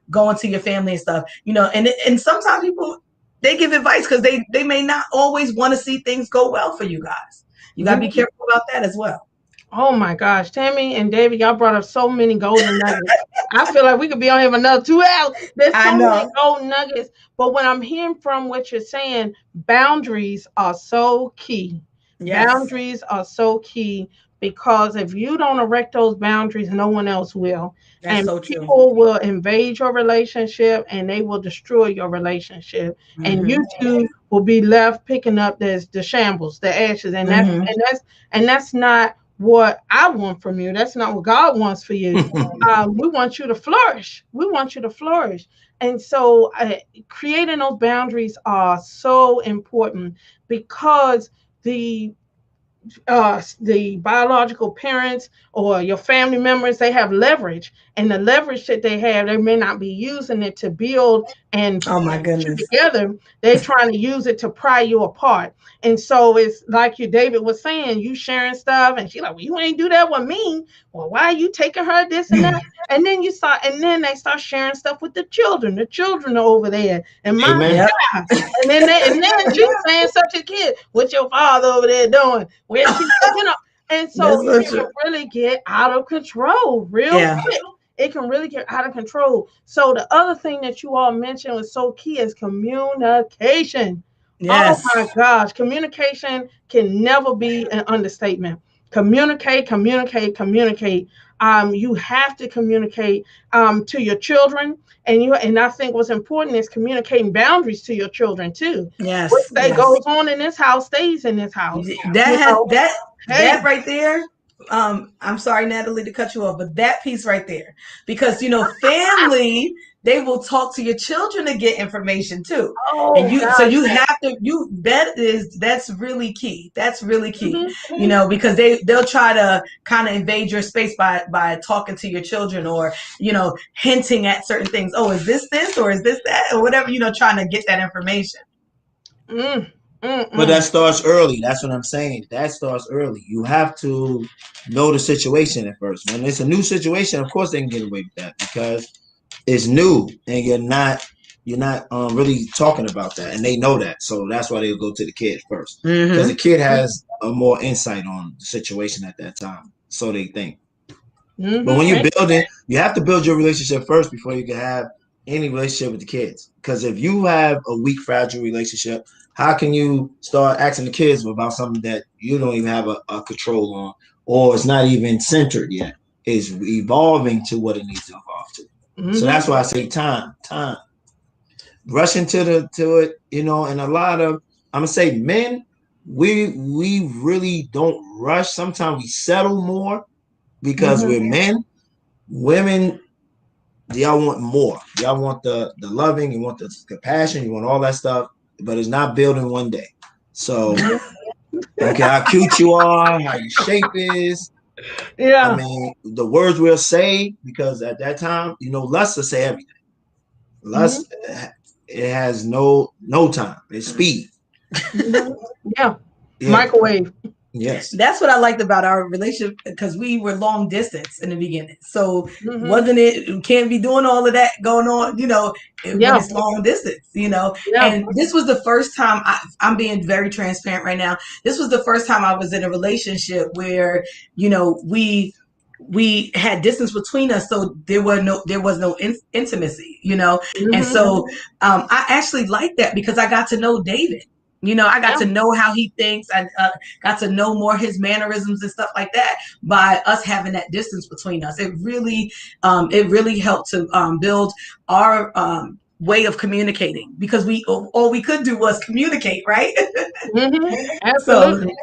going to your family and stuff. And sometimes people, they give advice because they may not always want to see things go well for you guys. You gotta be careful about that as well. Oh my gosh, Tammy and David, y'all brought up so many golden nuggets. I feel like we could be on here for another 2 hours. There's so many golden nuggets. But when I'm hearing from what you're saying, boundaries are so key. Yes. Boundaries are so key, because if you don't erect those boundaries, no one else will. That's and so people will invade your relationship, and they will destroy your relationship. And you two will be left picking up the shambles, the ashes, and that's not what I want from you. That's not what God wants for you. We want you to flourish. We want you to flourish. And so, creating those boundaries are so important because the the biological parents or your family members, they have leverage, and the leverage that they have, they may not be using it to build and Oh my put you goodness. together. They're trying to use it to pry you apart. And so it's like you, David was saying, you sharing stuff, and she's like, well, you ain't do that with me. Well, why are you taking her this and that? And then and then they start sharing stuff with the children. The children are over there, and my Amen. Yep. and then she's saying such a kid, what your father over there doing? Where's she? And so That's so it can true. really get out of control real Yeah. quick. It can really get out of control. So the other thing that you all mentioned was so key is communication. Oh Yes. my gosh, communication can never be an understatement. Communicate, communicate, communicate. You have to communicate to your children, and I think what's important is communicating boundaries to your children too. What Yes. they Yes. goes on in this house stays in this house. That You has know, that hey, right there. I'm sorry, Natalie, to cut you off, but that piece right there, because family, they will talk to your children to get information too, and oh so gosh, you yeah. have to that's really key. That's really key. Mhm. Because they'll try to kind of invade your space by talking to your children, or hinting at certain things. Oh, is this or is this that or whatever? Trying to get that information. Mm, mm, But that mm. starts early. That's what I'm saying. That starts early. You have to know the situation at first. When it's a new situation, of course they can get away with that because it's new and you're not really talking about that, and they know that. So that's why they'll go to the kid first because the Mm-hmm. kid has a more insight on the situation at that time. So they think. But when you're Mm-hmm. building, you have to build your relationship first before you can have any relationship with the kids. Because if you have a weak, fragile relationship, how can you start asking the kids about something that you don't even have a control on, or it's not even centered yet? It's evolving to what it needs to evolve to. So Mm-hmm. that's why I say time. Rushing to it, and a lot of I'm gonna say men, we really don't rush. Sometimes we settle more because Mm-hmm. we're men. Women, y'all want more. Y'all want the loving, you want the compassion, you want all that stuff, but it's not built in one day. So don't care how cute you are, how your shape is. I Yeah. mean, the words we'll say, because at that time, lust will say everything. Mm-hmm. Lust, it has no time. It's speed. Mm-hmm. Yeah. Yeah. Microwave. Yes. That's what I liked about our relationship, because we were long distance in the beginning. So Mm-hmm. wasn't it, can't be doing all of that going on, when Yeah. it's long distance. Yeah. And this was the first time I'm being very transparent right now. This was the first time I was in a relationship where, we had distance between us, so there was no intimacy. And Mm-hmm. so I actually liked that because I got to know David. I got Yeah. to know how he thinks. I got to know more his mannerisms and stuff like that by us having that distance between us. It really helped to build our way of communicating, because all we could do was communicate, right? Mm-hmm. So Absolutely.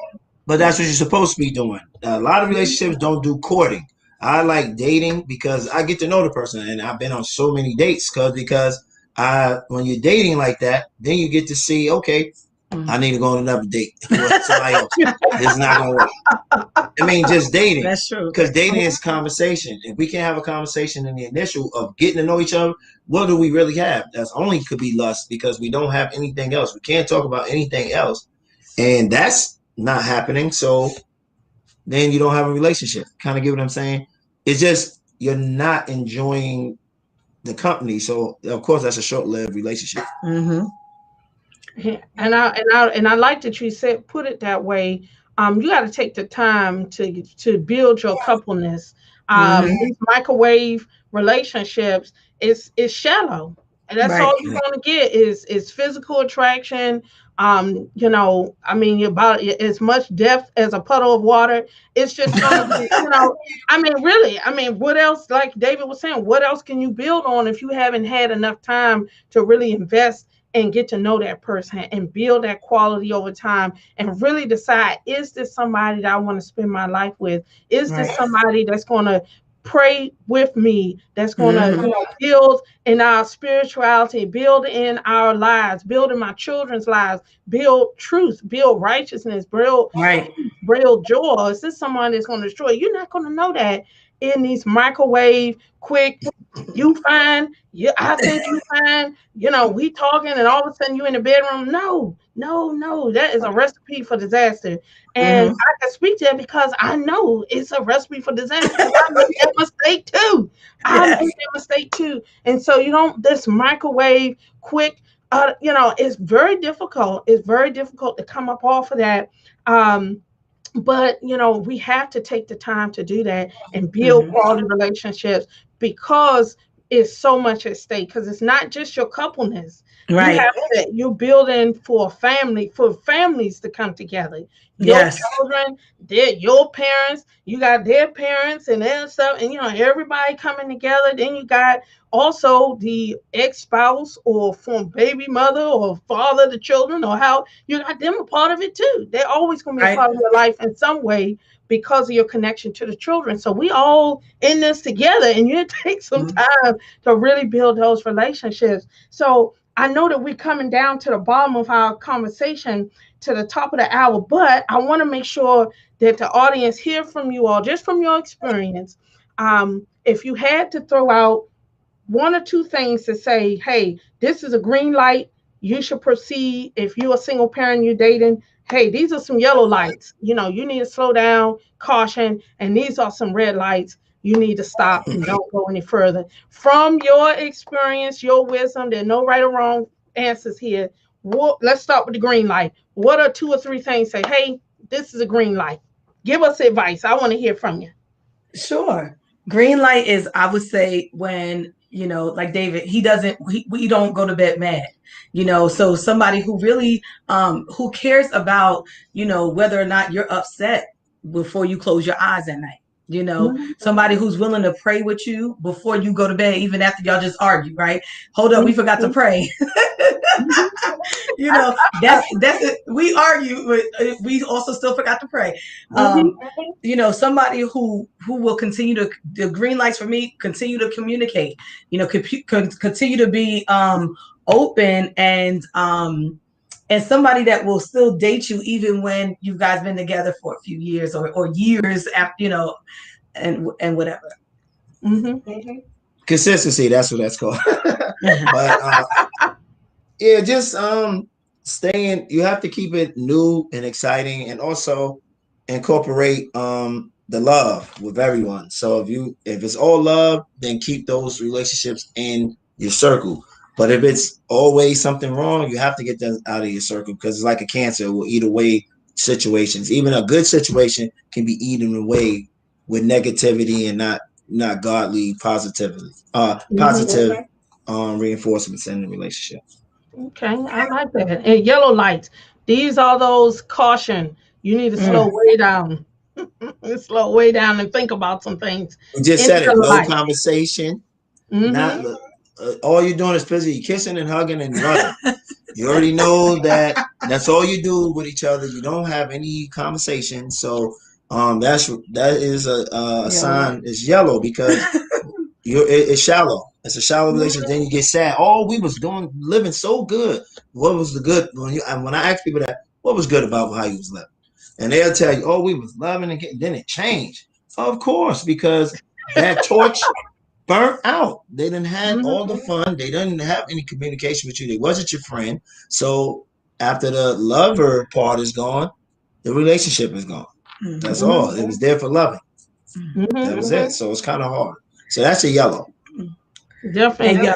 But that's what you're supposed to be doing. A lot of relationships don't do courting. I like dating because I get to know the person, and I've been on so many dates because when you're dating like that, then you get to see, okay, I need to go on another date with somebody else. This is not gonna work. I mean, just dating, that's true. because dating is conversation. If we can't have a conversation in the initial of getting to know each other, what do we really have? That's only could be lust, because we don't have anything else. We can't talk about anything else, and that's not happening. So then you don't have a relationship. Kind of get what I'm saying? It's just you're not enjoying the company. So of course that's a short-lived relationship. Mm-hmm. And I like that you said put it that way. You got to take the time to build your coupleness. Mm-hmm. These microwave relationships is shallow, and that's all Right. you're going to get is physical attraction. I mean, about as much depth as a puddle of water. It's just going to be, I mean, really, I mean, what else? Like David was saying, what else can you build on if you haven't had enough time to really invest and get to know that person and build that quality over time and really decide, is this somebody that I want to spend my life with? Is this somebody that's going to pray with me, that's going to build in our spirituality, build in our lives, build in my children's lives, build truth, build righteousness, build joy? Is this someone that's going to destroy? You're not going to know that in these microwave quick, you fine, I think you fine, we talking and all of a sudden you in the bedroom. No, that is a recipe for disaster. And I can speak to that because I know it's a recipe for disaster. I made that mistake too. And so this microwave quick, it's very difficult. It's very difficult to come up off of that. But we have to take the time to do that and build quality relationships, because it's so much at stake. Because it's not just your coupleness. You're building for families to come together. Your children, your parents, you got their parents and their stuff, and everybody coming together. Then you got also the ex-spouse or from baby mother or father of the children, or how you got them a part of it too. They're always going to be a part of your life in some way because of your connection to the children. So we all in this together, and you take some time to really build those relationships. So I know that we're coming down to the bottom of our conversation, to the top of the hour, but I want to make sure that the audience hear from you all, just from your experience. If you had to throw out one or two things to say, hey, this is a green light, you should proceed. If you're a single parent, you're dating, hey, these are some yellow lights. You need to slow down, caution, and these are some red lights. You need to stop and don't go any further. From your experience, your wisdom, there are no right or wrong answers here. Let's start with the green light. What are two or three things? Say, hey, this is a green light. Give us advice. I want to hear from you. Sure. Green light is, I would say, when, like David, we don't go to bed mad, so somebody who really, who cares about, whether or not you're upset before you close your eyes at night. Somebody who's willing to pray with you before you go to bed, even after y'all just argue, right? Hold up, we forgot to pray. That's it. We argue, but we also still forgot to pray. Somebody who will continue to, the green lights for me, continue to communicate, continue to be open, and somebody that will still date you even when you guys been together for a few years or years after, and whatever. Consistency, that's what that's called. But just staying, you have to keep it new and exciting, and also incorporate the love with everyone. So if it's all love, then keep those relationships in your circle. But if it's always something wrong, you have to get them out of your circle, because it's like a cancer. It will eat away situations. Even a good situation can be eaten away with negativity and not godly positive reinforcements in the relationship. Okay, I like that. And yellow lights. These are those caution. You need to slow way down. Slow way down and think about some things. We just said it. No conversation. Not all you're doing is busy kissing and hugging and running. You already know that that's all you do with each other. You don't have any conversation. So that is a sign. It's yellow, because it's shallow. It's a shallow relationship. Then you get sad. Oh, we was living so good. What was the good? When I ask people that, what was good about how you was living? And they'll tell you, oh, we was loving and then it changed. Of course, because that torch burnt out. They didn't have all the fun. They didn't have any communication with you. They wasn't your friend. So after the lover part is gone, the relationship is gone. That's all. It was there for loving. That was it. So it's kind of hard. So that's a yellow. Definitely.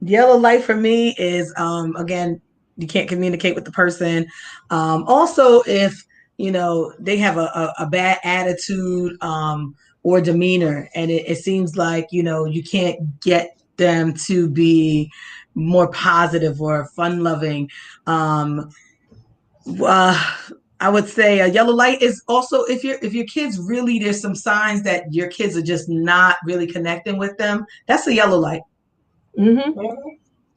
Yellow light for me is, again, you can't communicate with the person. Also, if they have a bad attitude or demeanor, and it seems like you can't get them to be more positive or fun loving. I would say a yellow light is also if your kids really, there's some signs that your kids are just not really connecting with them. That's a yellow light.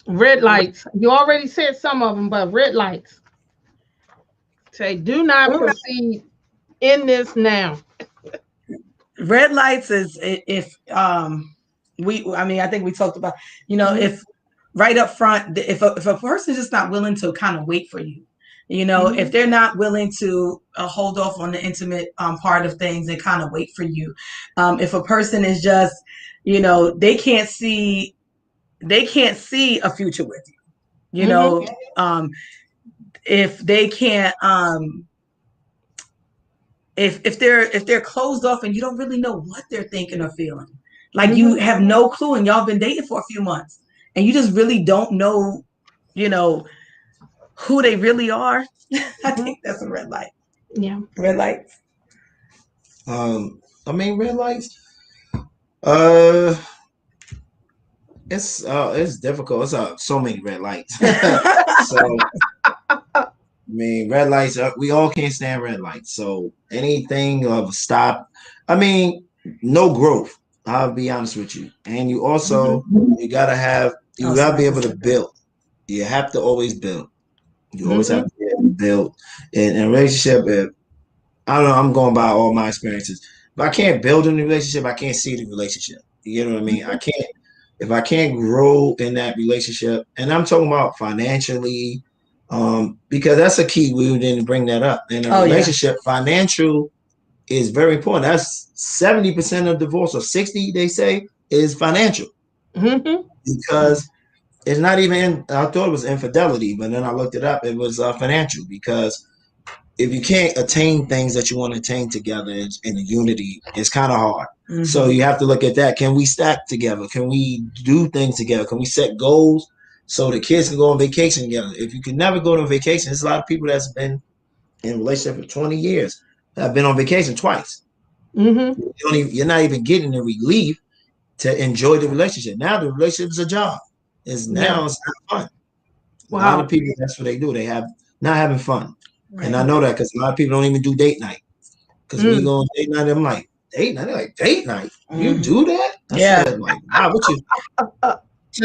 Red lights. You already said some of them, but red lights. Say, do not proceed in this now. Red lights is if I mean, I think we talked about, if right up front, if a person is just not willing to kind of wait for you, if they're not willing to hold off on the intimate part of things and kind of wait for you, if a person is just, they can't see a future with you, if they can't, if they're closed off and you don't really know what they're thinking or feeling, like you have no clue, and y'all been dating for a few months and you just really don't know, who they really are. I think that's a red light. Yeah. Red lights. I mean, red lights. Uh, it's difficult. It's so many red lights. So I mean, red lights. We all can't stand red lights. So anything of a stop. I mean, no growth. I'll be honest with you. And you also you gotta be able to build. You have to always build. You always have to be able to build in a relationship. I don't know. I'm going by all my experiences. If I can't build in the relationship, I can't see the relationship. You know what I mean? I can't. If I can't grow in that relationship, and I'm talking about financially, because that's a key. We didn't bring that up in a relationship. Yeah. Financial is very important. That's 70% of divorce, or 60, they say, is financial. Because it's not even. I thought it was infidelity, but then I looked it up. It was financial, because if you can't attain things that you want to attain together in a unity, it's kind of hard. So you have to look at that. Can we stack together? Can we do things together? Can we set goals so the kids can go on vacation together? If you can never go on vacation, there's a lot of people that's been in a relationship for 20 years that have been on vacation twice. You're not even getting the relief to enjoy the relationship. Now the relationship is a job. It's not fun. Wow. A lot of people, that's what they do. They have not having fun. Right. And I know that because a lot of people don't even do date night. Because we go on date night, I'm like, date night? They're like, date night? You do that? I said, like, wow, what you...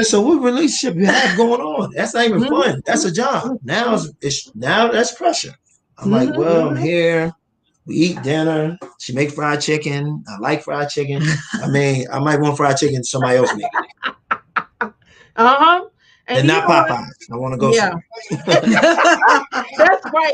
So what relationship you have going on? That's not even fun. That's a job. Now now that's pressure. I'm like, well, I'm here. We eat dinner. She make fried chicken. I like fried chicken. I mean, I might want fried chicken. Somebody else make it. And not Popeyes. I want to go somewhere.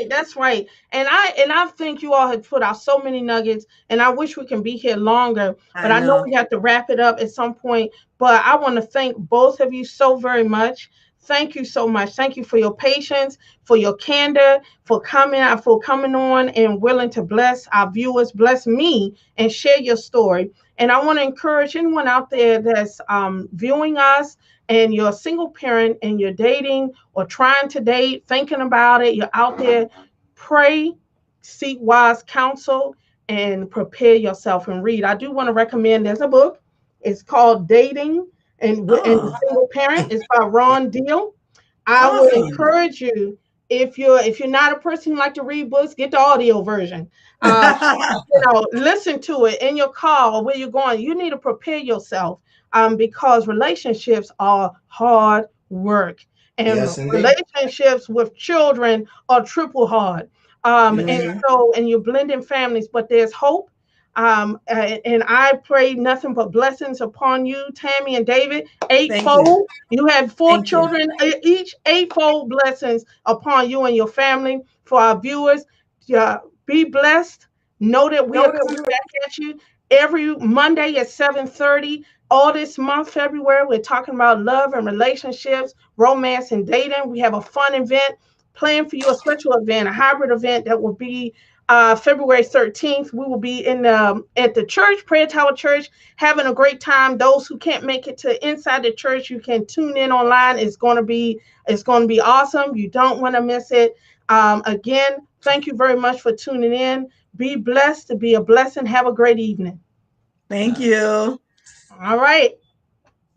That's right. And I think you all have put out so many nuggets, and I wish we can be here longer, but I know we have to wrap it up at some point. But I want to thank both of you so very much. Thank you so much. Thank you for your patience, for your candor, for coming on and willing to bless our viewers, bless me, and share your story. And I want to encourage anyone out there that's viewing us, and you're a single parent and you're dating or trying to date, thinking about it, you're out there, pray, seek wise counsel, and prepare yourself and read. I do want to recommend, there's a book. It's called Dating and Single Parent. It's by Ron Deal. I would encourage you, if you're not a person who like to read books, get the audio version. Listen to it in your car or where you're going. You need to prepare yourself. Because relationships are hard work, and relationships with children are triple hard. And you're blending families, but there's hope. And I pray nothing but blessings upon you, Tammy and David, eightfold. You have 4 children, each eightfold blessings upon you and your family. For our viewers, be blessed. Know that we are coming back at you every Monday at 7:30. All this month, February, we're talking about love and relationships, romance and dating. We have a fun event planned for you, a special event, a hybrid event that will be February 13th. We will be at the church, Prayer Tower Church, having a great time. Those who can't make it to inside the church, you can tune in online. It's going to be awesome. You don't want to miss it. Again, thank you very much for tuning in. Be blessed, to be a blessing. Have a great evening. Thank you. All right.